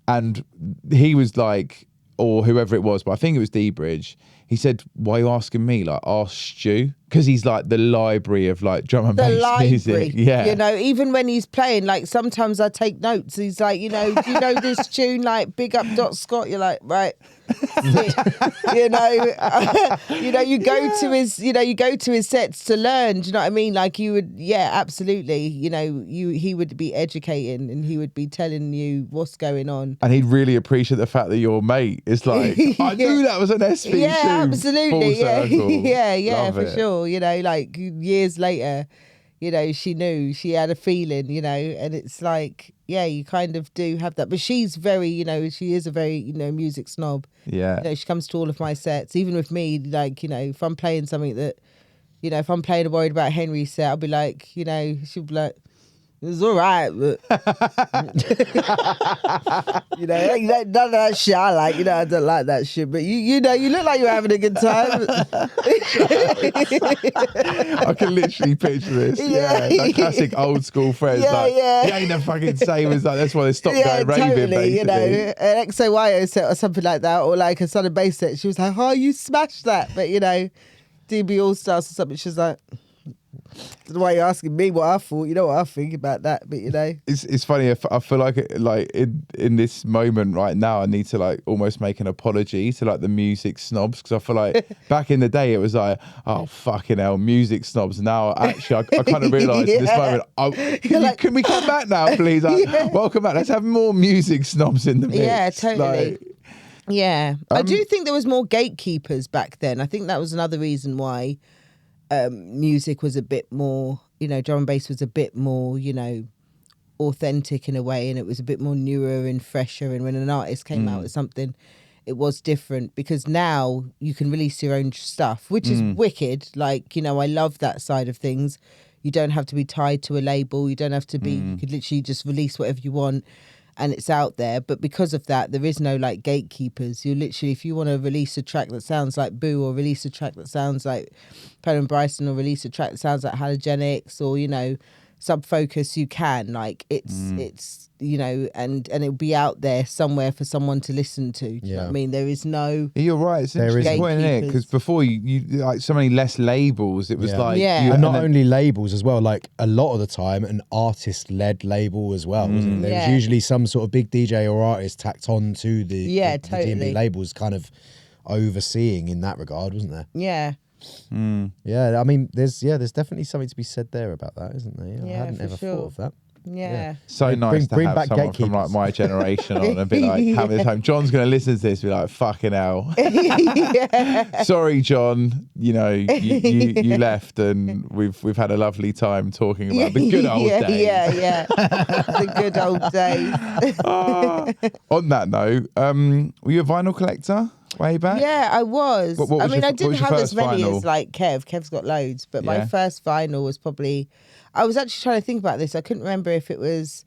and he was like, or whoever it was, but I think it was D-Bridge. He said, why are you asking me? Like, ask Stu. Because he's like the library of like drum and bass music. Yeah. You know, even when he's playing, like sometimes I take notes. He's like, you know, do you know this tune? Like, big up Dot Scott. You're like, right. you know, you go to his, you go to his sets to learn. Do you know what I mean? Like you would, absolutely. You know, he would be educating, and he would be telling you what's going on. And he'd really appreciate the fact that your mate is like, I knew that was an SP tune. Absolutely. Yeah, Love for it. sure. You know, like years later, you know, she knew, she had a feeling, you know, and it's like, you kind of do have that. But she's very, you know, she is a very, you know, music snob. Yeah. You know, she comes to all of my sets, even with me, like, you know, if I'm playing something that, you know, if I'm playing a Worried About Henry set, I'll be like, you know, she'll be like, It was all right, but none of that shit I like. I don't like that shit. But you look like you're having a good time. I can literally picture this. Yeah, that classic old school friends. Yeah. You ain't the fucking same as that. That's why they stopped going raving, basically. An XOYO set or something like that, or like a Southern Bass set. She was like, "Oh, you smashed that," but DB All Stars or something. She was like, "Don't know why you're asking me what I thought. You know what I think about that." But it's funny. I feel like in this moment right now, I need to like almost make an apology to like the music snobs, because I feel like back in the day it was like, oh fucking hell, music snobs. Now actually, I kind of realised in this moment, can we come back now, please? Welcome back. Let's have more music snobs in the mix. Yeah, totally. Yeah, I do think there was more gatekeepers back then. I think that was another reason why music was a bit more, drum and bass was a bit more, authentic in a way, and it was a bit more newer and fresher. And when an artist came out with something, it was different, because now you can release your own stuff, which is wicked. Like, I love that side of things. You don't have to be tied to a label. You don't have to be, you could literally just release whatever you want and it's out there. But because of that, there is no like gatekeepers. You literally, if you want to release a track that sounds like Boo, or release a track that sounds like Penn and Bryson, or release a track that sounds like Halogenics, or Sub Focus, you can. Like it's and it'll be out there somewhere for someone to listen to. Do you know what I mean? There is no. You're right. It's interesting point in it, because before you like so many less labels. It was and not only labels as well. Like a lot of the time, an artist-led label as well. Wasn't it? There was usually some sort of big DJ or artist tacked on to the D&B labels, kind of overseeing in that regard, wasn't there? Yeah. Yeah, I mean, there's definitely something to be said there about that, isn't there? I hadn't ever thought of that. Yeah. So nice to have someone from like my generation on and be like, having this home. John's going to listen to this and be like, fucking hell. Sorry, John. You left, and we've had a lovely time talking about the good old days. Yeah. The good old days. On that note, were you a vinyl collector way back? Yeah, I was. What was I didn't have as many vinyl? as like Kev. Kev's got loads, but my first vinyl was probably. I was actually trying to think about this. I couldn't remember if it was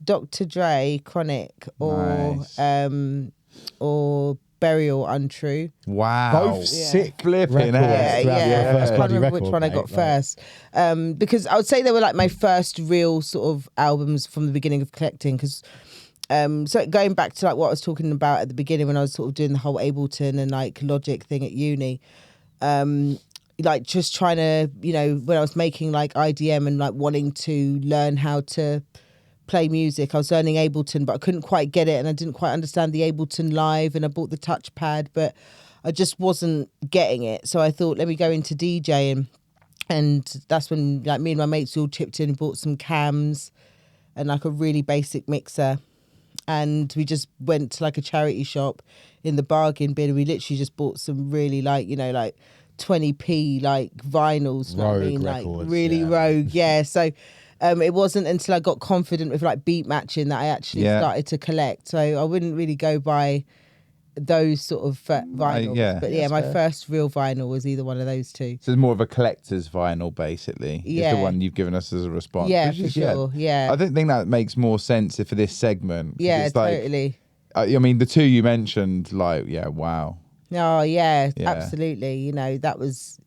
Dr. Dre, Chronic, or Burial Untrue. Wow. Both sick flipping records. I can't remember which one I got first. Because I would say they were like my first real sort of albums from the beginning of collecting. Because so going back to like what I was talking about at the beginning, when I was sort of doing the whole Ableton and like Logic thing at uni, like just trying to, when I was making like IDM and like wanting to learn how to play music, I was learning Ableton, but I couldn't quite get it, and I didn't quite understand the Ableton Live, and I bought the touchpad, but I just wasn't getting it. So I thought, let me go into DJing, and that's when like me and my mates all chipped in and bought some cams and like a really basic mixer, and we just went to like a charity shop in the bargain bin, and we literally just bought some really like, like 20p like vinyls, you know what I mean? Like records, really rogue, So it wasn't until I got confident with like beat matching that I actually started to collect. So I wouldn't really go by those sort of vinyls. But my first real vinyl was either one of those two. So it's more of a collector's vinyl, basically. Yeah. Is the one you've given us as a response. Yeah, for sure. Yeah. I don't think that makes more sense for this segment. Yeah, it's like, totally. I mean, the two you mentioned, like, wow. Oh yeah, absolutely. That was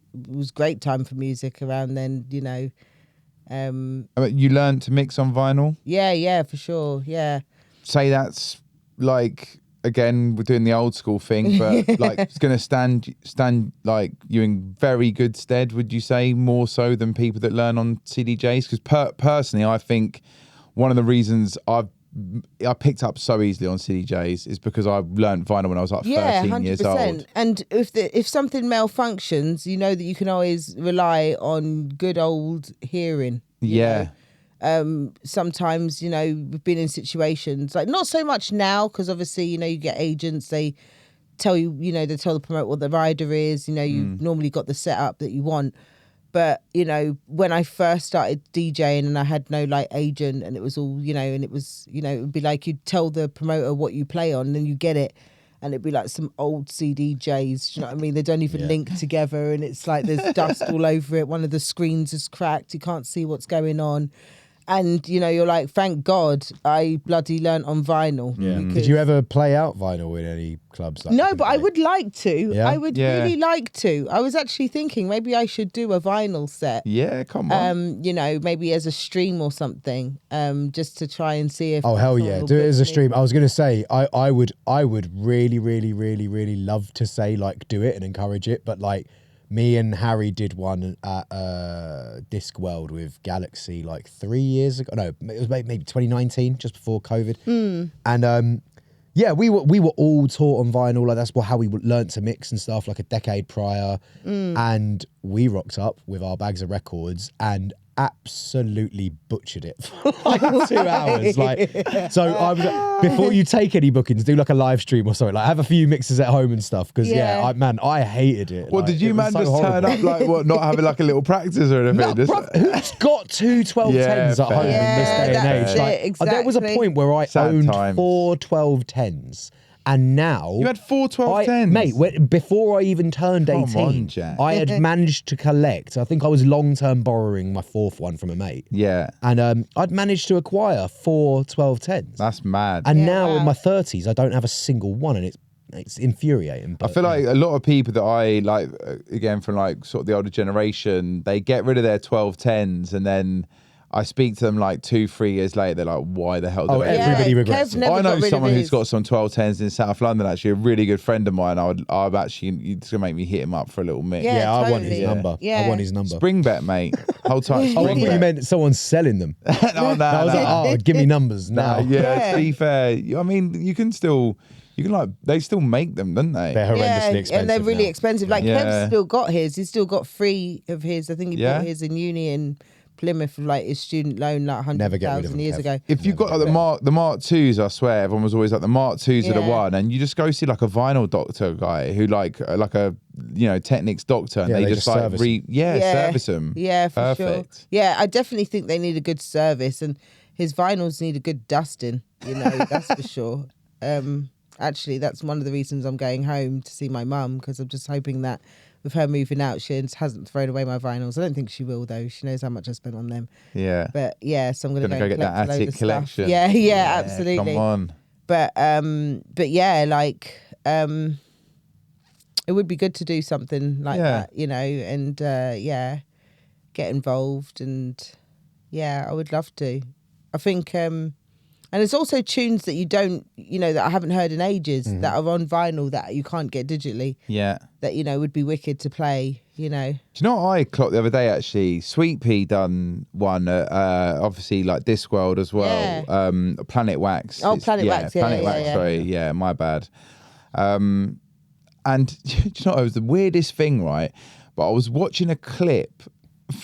great time for music around then. I mean, you learned to mix on vinyl. Yeah, for sure. Yeah. Say that's like, again, we're doing the old school thing, but like it's going to stand like you in very good stead. Would you say more so than people that learn on CDJs? Because personally, I think one of the reasons I picked up so easily on CDJs is because I learned vinyl when I was like 13 years old. And if something malfunctions, you know that you can always rely on good old hearing. You know? Sometimes, we've been in situations like not so much now, because obviously, you get agents, they tell you, they tell the promoter what the rider is, you've normally got the setup that you want. But, when I first started DJing and I had no like agent, and it was all, and it was, it would be like you'd tell the promoter what you play on, and then you get it, and it'd be like some old CDJs, do you know what I mean? They don't even link together, and it's like there's dust all over it. One of the screens is cracked. You can't see what's going on. And you're like, thank God I bloody learnt on vinyl. Yeah. because- Did you ever play out vinyl in any clubs? Like No, you but I can play? would like to. Yeah? I would Yeah. really like to. I was actually thinking maybe I should do a vinyl set. Yeah, come on. Maybe as a stream or something, just to try and see if. Oh hell someone yeah! will Do it book as a me. stream. I was gonna say I would really really love to say like do it and encourage it, but like me and Harry did one at Disc World with GLXY like 3 years ago. No, it was maybe 2019, just before COVID. And yeah, we were all taught on vinyl. Like that's how we learnt to mix and stuff. Like a decade prior, and we rocked up with our bags of records and absolutely butchered it for like 2 hours. Like, so I was like, before you take any bookings, do like a live stream or something. Like, have a few mixes at home and stuff. Because I hated it. Well, Like, did you it was man so just turn horrible. up like what? Not having like a little practice or anything? No, Just- bruv, who's got two 1210s Yeah, at home fair. in this day and that's age? it, Like, there was a exactly. point where I Sad owned times. 4 1210s, and now You had 4 1210s. mate. Before I even turned Come 18, on, Jack. I had managed to collect. I think I was long-term borrowing my 4th one from a mate, Yeah, and I'd managed to acquire 4 1210s. that's mad. And Yeah, now in wow. my 30s, I don't have a single one, and it's infuriating. I But, feel like a lot of people that I like, again, from like sort of the older generation, they get rid of their 1210s and then I speak to them like 2-3 years later. They're like, why the hell did Oh, I do everybody Yeah, regrets Kev it. never I got know rid of someone who's his. got some 1210s in South London, actually, a really good friend of mine. I've actually, it's going to make me hit him up for a little mix. Yeah. I want his totally. number. I Yeah. want his number. Spring bet, mate. Hold tight. Oh, I Spring thought you bet. meant someone selling them. No, I was like, oh, give me numbers now. yeah, Yeah. to be fair, I mean, you can like, they still make them, don't they? They're horrendously expensive. and they're really now. expensive. Like Yeah. Kev's still got his. He's still got 3 of his. I think he Yeah. bought his in uni in Plymouth, like his student loan, like Never get rid of 100,000 them, years Kev. ago. If you've got like the Mark IIs, I swear, everyone was always like the Mark IIs are the Yeah. one, and you just go see like a vinyl doctor guy who like a Technics doctor, and Yeah, they they just just like service 'em. service them. Yeah, for sure. Perfect. Yeah, I definitely think they need a good service, and his vinyls need a good dusting. That's for sure. Actually, that's one of the reasons I'm going home to see my mum, because I'm just hoping that with her moving out, she hasn't thrown away my vinyls. I don't think she will, though. She knows how much I spent on them. Yeah. But yeah, so I'm gonna Gonna go go and get that collect a load attic of stuff. collection. Yeah, absolutely. Come on. But yeah, like it would be good to do something like Yeah. that, and yeah, get involved, and yeah, I would love to. I think and it's also tunes that you don't, that I haven't heard in ages, that are on vinyl that you can't get digitally, Yeah. that would be wicked to play. Do you know what I clocked the other day, actually? Sweet Pea done one, obviously like Discworld as well. Yeah. Planet Wax. Oh, Planet Wax, yeah, Planet yeah, Wax, yeah. sorry. Yeah, my bad. And do you know what, it was the weirdest thing, right? But I was watching a clip,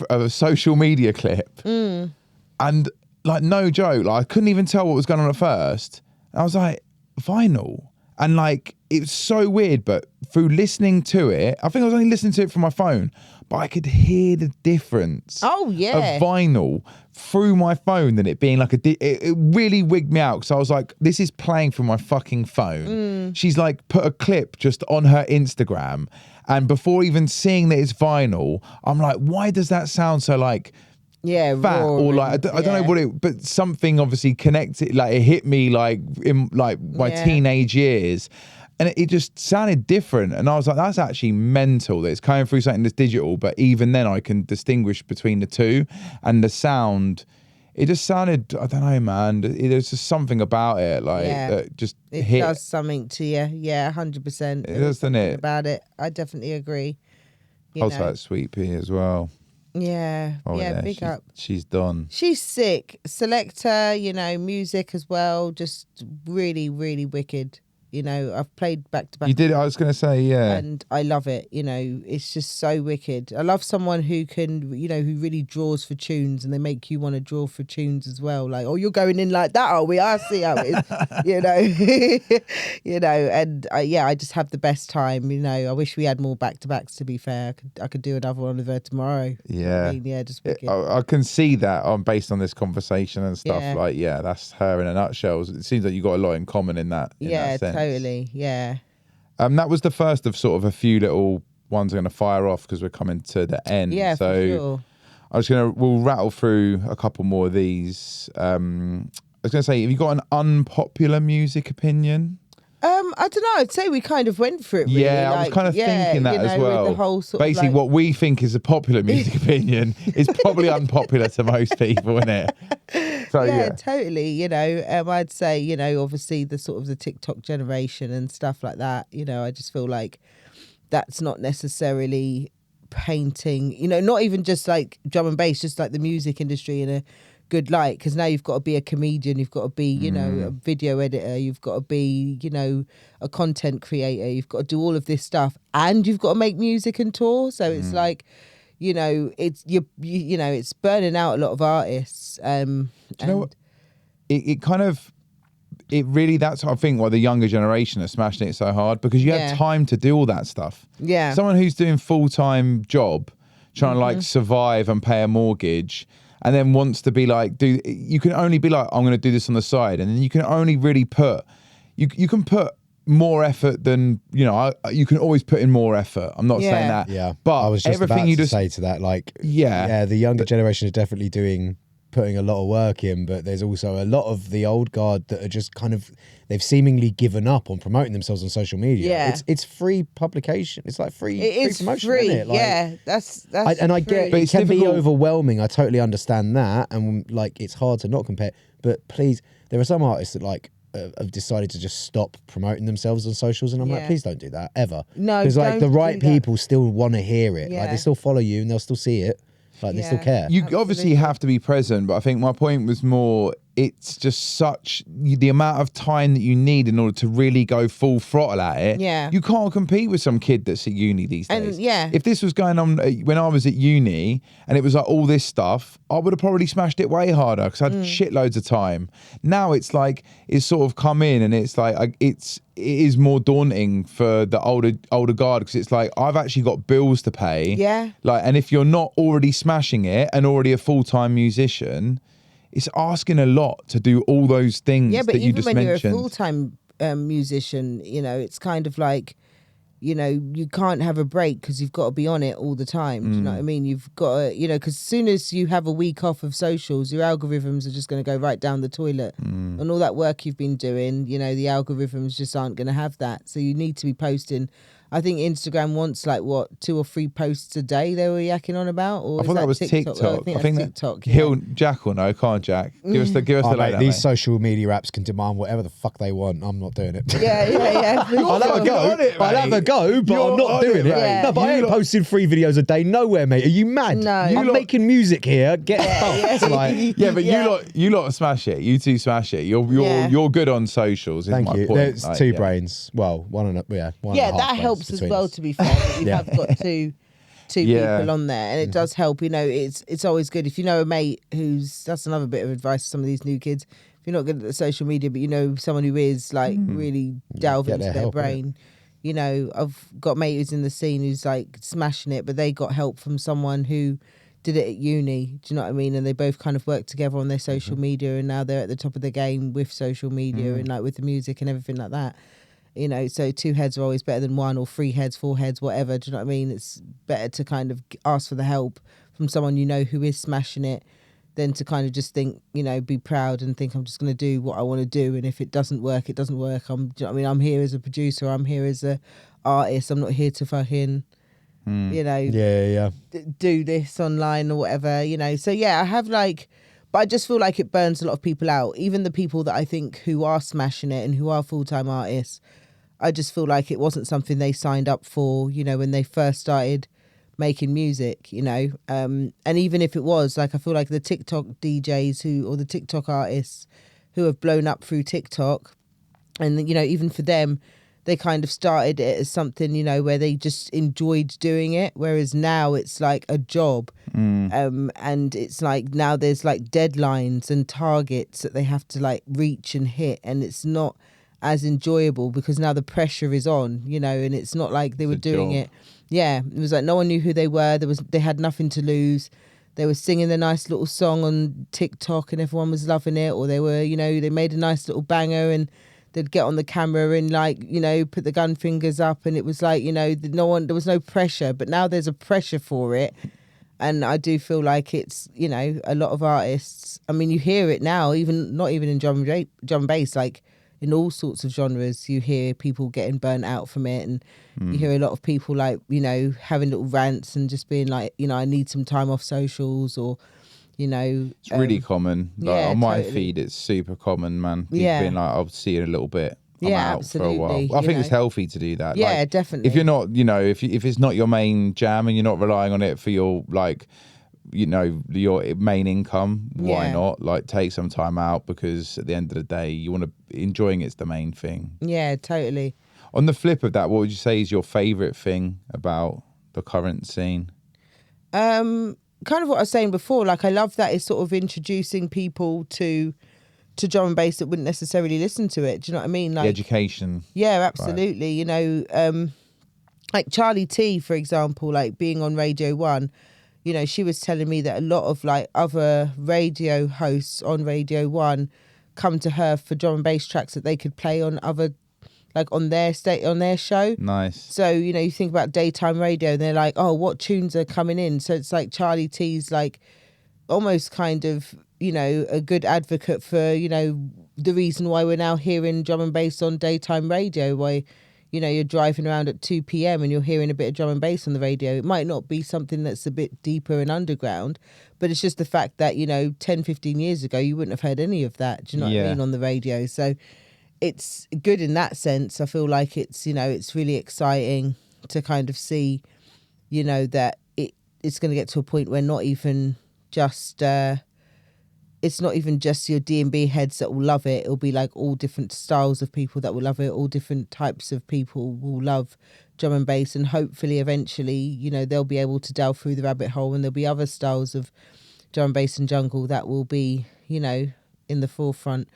a social media clip, and like, no joke, like I couldn't even tell what was going on at first. And I was like, vinyl. And like, it's so weird, but through listening to it, I think I was only listening to it from my phone, but I could hear the difference Oh, yeah. of vinyl through my phone than it being like it really wigged me out, because I was like, this is playing from my fucking phone. She's like put a clip just on her Instagram, and before even seeing that it's vinyl, I'm like, why does that sound so like Yeah, fat, raw or like and- I don't know what it, but something obviously connected, like it hit me like in like my Yeah. teenage years, and it just sounded different, and I was like, that's actually mental that it's coming through something that's digital, but even then I can distinguish between the two, and the sound, it just sounded, I don't know, man, there's just something about it, like Yeah. that just It hit. does something to you. Yeah, 100%. It does, doesn't it? About it. I definitely agree. You Also know. like Sweet Pea as well. Yeah. Oh yeah, big up. She's done. She's sick. Selector, music as well. Just really, really wicked. I've played back to back. You did, I was going to say, yeah. And I love it. It's just so wicked. I love someone who can, who really draws for tunes, and they make you want to draw for tunes as well. Like, oh, you're going in like that, are we? I see how it is, And yeah, I just have the best time. I wish we had more back to backs. To be fair, I could do another one with her tomorrow. Yeah. I mean, yeah, just wicked. I can see that based on this conversation and stuff. Yeah. Like, yeah, that's her in a nutshell. It seems like you got a lot in common in that. In Yeah, that sense. totally. Yeah. That was the first of sort of a few little ones I'm going to fire off because we're coming to the end. Yeah, so for sure. we'll rattle through a couple more of these. I was going to say, have you got an unpopular music opinion? I don't know. I'd say we kind of went for it. Really. Yeah, I was kind of thinking that as well. With the whole sort basically, of like... what we think is a popular music opinion is probably unpopular to most people, isn't it? So yeah, totally. You know, I'd say, you know, obviously the sort of the TikTok generation and stuff like that. You know, I just feel like that's not necessarily painting. You know, not even just like drum and bass, just like the music industry in a good light, because now you've got to be a comedian, you've got to be, you know, a video editor, you've got to be, you know, a content creator, you've got to do all of this stuff, and you've got to make music and tour. So it's like, you know, it's you know, it's burning out a lot of artists. Do you know what? It really, that's I think why the younger generation are smashing it so hard, because you have time to do all that stuff. Yeah, someone who's doing full-time job, trying to like survive and pay a mortgage, and then wants to be like, you can only be like, I'm going to do this on the side. And then you can only really you can put more effort than, you know, you can always put in more effort. I'm not saying that. Yeah. But I was just everything about you to just say to that, like, yeah, the younger generation is definitely putting a lot of work in, but there's also a lot of the old guard that are just kind of, they've seemingly given up on promoting themselves on social media. Yeah. It's free publication. It's like free promotion, free. isn't it? Like, yeah, that's I get But it it's can be difficult. overwhelming. I totally understand that, and like it's hard to not compare. But please, there are some artists that like have decided to just stop promoting themselves on socials, and I'm like, please don't do that ever. No, because like the don't right do that. people still want to hear it. Like Yeah. they still follow you and they'll still see it. Like they still care. You obviously have to be present, but I think my point was more, it's just such the amount of time that you need in order to really go full throttle at it. Yeah. You can't compete with some kid that's at uni these days. And, yeah. If this was going on when I was at uni and it was like all this stuff, I would have probably smashed it way harder because I had shitloads of time. Now it's like, it's sort of come in and it's like, it is more daunting for the older guard, because it's like, I've actually got bills to pay. Yeah. Like, and if you're not already smashing it and already a full-time musician, it's asking a lot to do all those things that you just mentioned. Yeah, but even when you're a full-time musician, you know, it's kind of like, you know, you can't have a break because you've got to be on it all the time. Do you know what I mean? You've got to, you know, because as soon as you have a week off of socials, your algorithms are just going to go right down the toilet. And all that work you've been doing, you know, the algorithms just aren't going to have that. So you need to be posting. I think Instagram wants like, what, 2 or 3 posts a day they were yakking on about? Or I thought that was TikTok. Oh, I think that's TikTok. Yeah. Jack will know, can't Jack? Give us the Mate, lowdown, these mate. social media apps can demand whatever the fuck they want. I'm not doing it. Yeah. I'll have a go. on it, I'll have a mate. go, but You're I'm not on doing it, it. mate. No, but I ain't posting 3 videos a day nowhere, mate. Are you mad? No. I'm making music here. Get fucked. Like, Yeah, but you lot smash it. You two smash it. You're good on socials. Is thank my you. point. There's Like, 2 brains. Well, one and a one and a half that brains helps as between well, us. to be fair. That you have got two Yeah. people on there, and it does help. You know, it's always good if you know a mate that's another bit of advice to some of these new kids. If you're not good at the social media, but you know someone who is, like, really delve Get into their their help, brain. You know, I've got a mate who's in the scene who's like smashing it, but they got help from someone who did it at uni. Do you know what I mean? And they both kind of worked together on their social media, and now they're at the top of the game with social media and like with the music and everything like that. You know, so 2 heads are always better than 1, or 3 heads, 4 heads, whatever. Do you know what I mean? It's better to kind of ask for the help from someone you know who is smashing it than to kind of just think, you know, be proud and think, I'm just going to do what I want to do. And if it doesn't work, it doesn't work. Do you know what I mean? I'm here as a producer. I'm here as a artist. I'm not here to fucking, you know, Yeah. do this online or whatever, you know. So yeah, I have like, but I just feel like it burns a lot of people out. Even the people that I think who are smashing it and who are full-time artists, I just feel like it wasn't something they signed up for, you know, when they first started making music, you know. And even if it was, like, I feel like the TikTok DJs or the TikTok artists who have blown up through TikTok, and, you know, even for them, they kind of started it as something, you know, where they just enjoyed doing it. Whereas now it's like a job. And it's like now there's like deadlines and targets that they have to like reach and hit. And it's not as enjoyable because now the pressure is on, you know, and it's not like they were doing job. it. Yeah. It was like no one knew who they were. They had nothing to lose. They were singing their nice little song on TikTok and everyone was loving it. Or they were, you know, they made a nice little banger and they'd get on the camera and, like, you know, put the gun fingers up, and it was like, you know, there was no pressure. But now there's a pressure for it, And I do feel like it's, you know, a lot of artists, I mean, you hear it now, even not even in drum and bass, like in all sorts of genres, you hear people getting burnt out from it. And you hear a lot of people like, you know, having little rants and just being like, you know, I need some time off socials, or, you know. It's really common. Like yeah, on my totally. feed, it's super common, man. People Yeah. being like, I'll see you in a little bit. I'm Yeah, out for a while. absolutely, I you think it's know. healthy to do that. Yeah, Like, definitely. if you're not, you know, if it's not your main jam and you're not relying on it for your, like, you know, your main income, why Yeah. not? Like, take some time out, because at the end of the day, you want to enjoying it's the main thing. Yeah, totally. On the flip of that, what would you say is your favorite thing about the current scene? Kind of what I was saying before, like I love that it's sort of introducing people to drum and bass that wouldn't necessarily listen to it. Do you know what I mean? The Like, education. yeah, absolutely. You know, like Charlie T, for example, like being on Radio 1, you know, she was telling me that a lot of like other radio hosts on Radio 1 come to her for drum and bass tracks that they could play on other, like on their show. Nice. So, you know, you think about daytime radio and they're like, oh, what tunes are coming in? So it's like Charlie T's like almost kind of, you know, a good advocate for, you know, the reason why we're now hearing drum and bass on daytime radio, why, you know, you're driving around at 2 p.m. and you're hearing a bit of drum and bass on the radio. It might not be something that's a bit deeper and underground, but it's just the fact that, you know, 10, 15 years ago, you wouldn't have heard any of that, do you know what I mean, on the radio. So it's good in that sense. I feel like it's, you know, it's really exciting to kind of see, you know, that it's going to get to a point where not even just it's not even just your D&B heads that will love it. It'll be like all different styles of people that will love it. All different types of people will love drum and bass, and hopefully eventually, you know, they'll be able to delve through the rabbit hole, and there'll be other styles of drum and bass and jungle that will be, you know, in the forefront.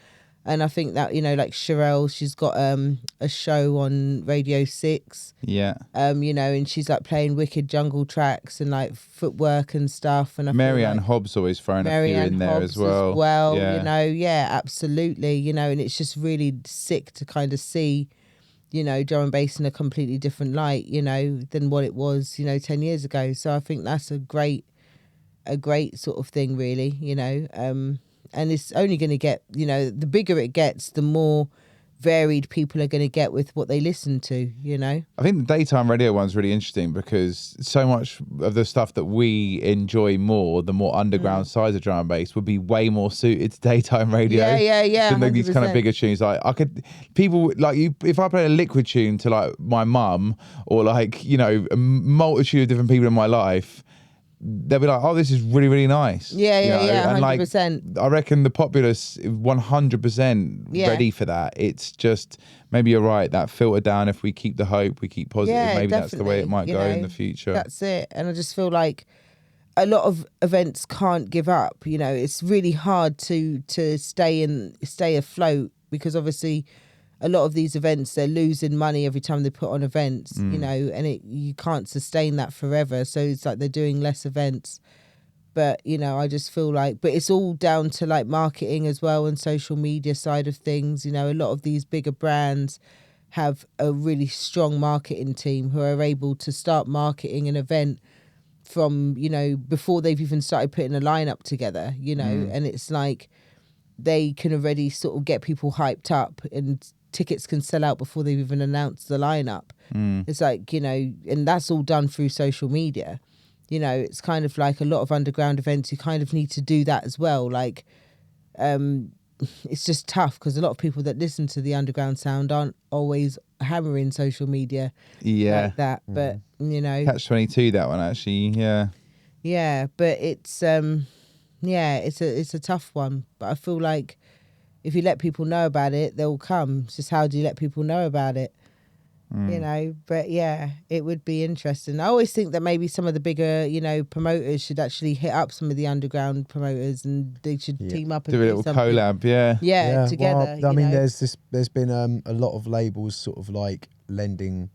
And I think that, you know, like Sherelle, she's got a show on Radio 6. Yeah. You know, and she's like playing wicked jungle tracks and like footwork and stuff. And I Marianne feel like Hobbs always throwing a few in there Hobbs as well. Yeah. You know, yeah, absolutely. You know, and it's just really sick to kind of see, you know, drum and bass in a completely different light, you know, than what it was, you know, 10 years ago. So I think that's a great sort of thing, really, you know. And it's only going to get, you know, the bigger it gets, the more varied people are going to get with what they listen to, you know. I think the daytime radio one's really interesting, because so much of the stuff that we enjoy more, the more underground sides of drum and bass, would be way more suited to daytime radio. Yeah. Than these kind of 100%. bigger tunes. Like people like you. If I play a Liquid tune to like my mum, or like, you know, a multitude of different people in my life, they'll be like, "Oh, this is really, really nice." Yeah, you know? yeah, And like, 100%. I reckon the populace 100% ready for that. It's just, maybe you're right, that filter down. If we keep the hope, we keep positive, Yeah, maybe that's the way it definitely, might you go in know, the future. That's it. And I just feel like a lot of events can't give up. You know, it's really hard to stay afloat, because obviously a lot of these events, they're losing money every time they put on events, you know, and you can't sustain that forever. So it's like they're doing less events. But, you know, I just feel like, but it's all down to like marketing as well, and social media side of things. You know, a lot of these bigger brands have a really strong marketing team who are able to start marketing an event from, you know, before they've even started putting a lineup together, you know, and it's like they can already sort of get people hyped up, and tickets can sell out before they've even announced the lineup. It's like, you know, and that's all done through social media. You know, it's kind of like a lot of underground events, you kind of need to do that as well. Like, it's just tough, because a lot of people that listen to the underground sound aren't always hammering social media like that. But, you know. Catch-22, that one, actually, yeah. Yeah, but it's it's a tough one. But I feel like if you let people know about it, they'll come. It's just, how do you let people know about it? You know, but yeah, it would be interesting. I always think that maybe some of the bigger, you know, promoters should actually hit up some of the underground promoters, and they should team up and Do a little something. collab, yeah. Together. Well, I mean, know. there's been a lot of labels sort of like lending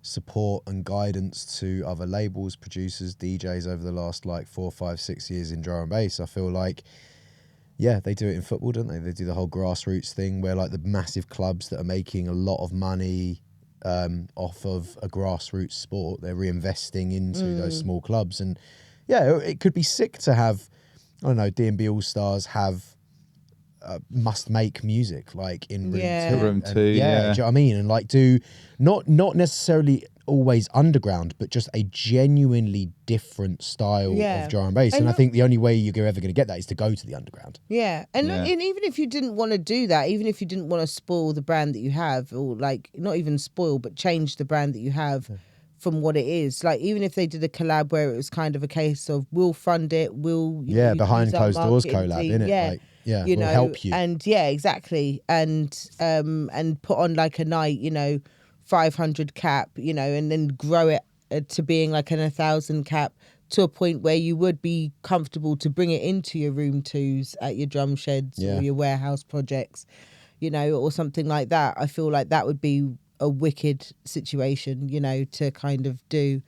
support and guidance to other labels, producers, DJs over the last like 4, 5, 6 years in drum and bass. I feel like, yeah, they do it in football, don't they? They do the whole grassroots thing where like the massive clubs that are making a lot of money off of a grassroots sport, they're reinvesting into those small clubs. And yeah, it could be sick to have, I don't know, D&B All Stars have must make music like in room Yeah. two. Room And two, yeah. do you know what I mean? And like do not necessarily always underground, but just a genuinely different style Yeah. of drum and bass. And And I not- think the only way you're ever going to get that is to go to the underground. Yeah. And, Yeah. and even if you didn't want to do that, even if you didn't want to spoil the brand that you have, or like not even spoil, but change the brand that you have from what it is. Like even if they did a collab where it was kind of a case of we'll fund it, we'll you know, behind use our closed doors marketing collab, team. innit? Yeah. Like, yeah, You we'll know, help you. and yeah, exactly, and put on like a night, you know, 500 cap, you know, and then grow it to being like 1,000 cap to a point where you would be comfortable to bring it into your room twos at your drum sheds Yeah. or your warehouse projects, you know, or something like that. I feel like that would be a wicked situation, you know, to kind of do.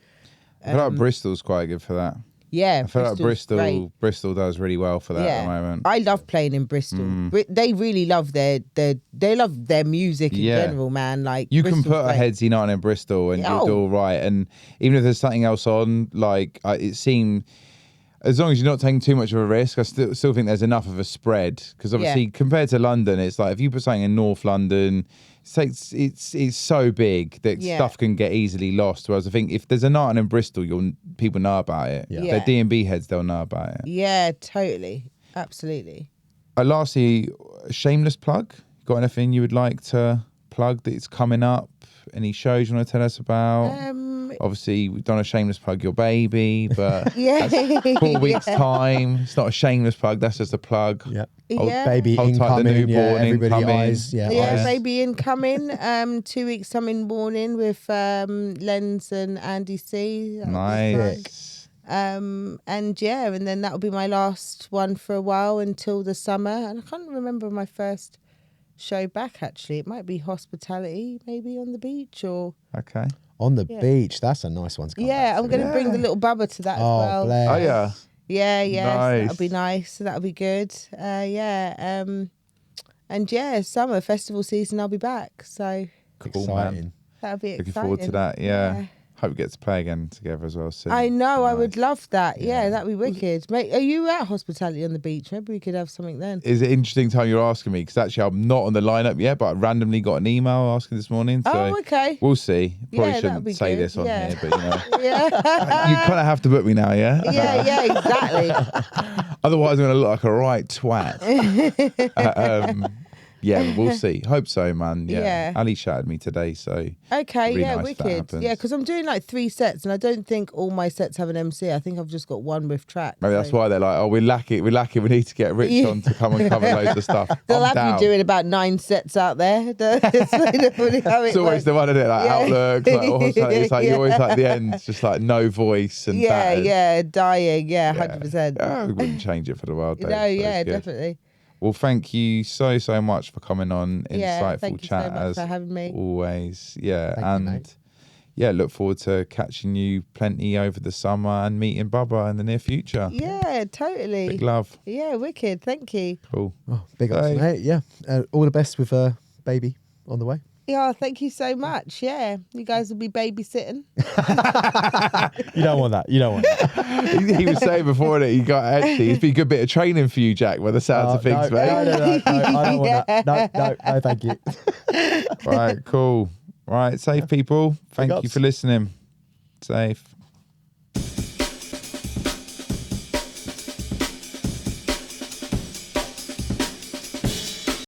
I feel like Bristol's quite good for that. Yeah, I feel like Bristol's great. Bristol does really well for that at the moment. I love playing in Bristol. They really love they love their music in Yeah. general, man. Like You can Bristol's put a great. Headsy night on in Bristol and Yeah. you'll do all right. And even if there's something else on, like it seemed, as long as you're not taking too much of a risk, I still think there's enough of a spread. Because obviously, compared to London, it's like if you put something in North London, it's so big that stuff can get easily lost. Whereas I think if there's a night on in Bristol, people know about it. Yeah. They're D&B heads, they'll know about it. Yeah, totally, absolutely. Lastly, shameless plug. Got anything you would like to plug that's coming up? Any shows you want to tell us about? Obviously, we've done a shameless plug your baby, but Yeah, 4 weeks time. It's not a shameless plug. That's just a plug. Yeah. Yeah. Baby Hold tight, the incoming. Yeah, newborn everybody incoming. eyes. Yeah, Yeah, eyes. baby incoming. 2 weeks time in morning with Lens and Andy C. That'll be fun. Nice. And yeah, and then that'll be my last one for a while until the summer. And I can't remember my first show back actually. It might be Hospitality, maybe on the beach or Okay. On the beach. That's a nice one to come yeah. back I'm to. gonna bring the little bubba to that as Oh, well. bless. Oh, yeah. Yeah, yeah. Nice. So that'll be nice. So that'll be good. Yeah. And yeah, summer festival season. I'll be back. So Cool, Exciting. man. that'll be Looking exciting. forward to that. Yeah. Hope we get to play again together as well soon. I know. I Nice. would love that. Yeah, that'd be wicked. Mate, are you at Hospitality on the beach? Maybe we could have something then. Is it interesting time you're asking me? Because actually, I'm not on the lineup yet, but I randomly got an email asking this morning. So Oh, okay. we'll see. Probably Yeah, that'd be shouldn't say good. this on Yeah. here, but you know, Yeah. you kind of have to book me now, yeah? yeah, exactly. Otherwise, I'm going to look like a right twat. Yeah, but we'll see. Hope so, man. Yeah. Yeah. Ali shouted me today, so Okay, Really yeah, nice if that wicked. happens. Yeah, because I'm doing like 3 sets, and I don't think all my sets have an MC. I think I've just got one with track. maybe that's so- why they're like, oh, we're lacking. We need to get Rich Yeah. on to come and cover loads of stuff. They'll I'm have down. you doing about 9 sets out there. It's really how it It's always works. the one, isn't it? Like Yeah. Outlook, like, it's like you always like the end, it's just like no voice and Yeah, battered. yeah, dying. Yeah, 100%. Yeah, we wouldn't change it for the world. Though, No, so it's yeah, good. definitely. Well, thank you so much for coming on. Yeah, Insightful thank you so chat much as for having me. always. Yeah, Thank you, and mate. yeah, look forward to catching you plenty over the summer and meeting Bubba in the near future. Yeah, totally. Big love. Yeah, wicked. Thank you. Cool. Oh, big ups, Bye. mate. Yeah. All the best with baby on the way. Yeah, thank you so much. Yeah, you guys will be babysitting. You don't want that. You don't want that. He was saying before that it'd be a good bit of training for you, Jack, by the sounds of things, no, mate. no, I don't want that. No, thank you. Right, cool. Right, safe people. Thank you ups. for listening. Safe.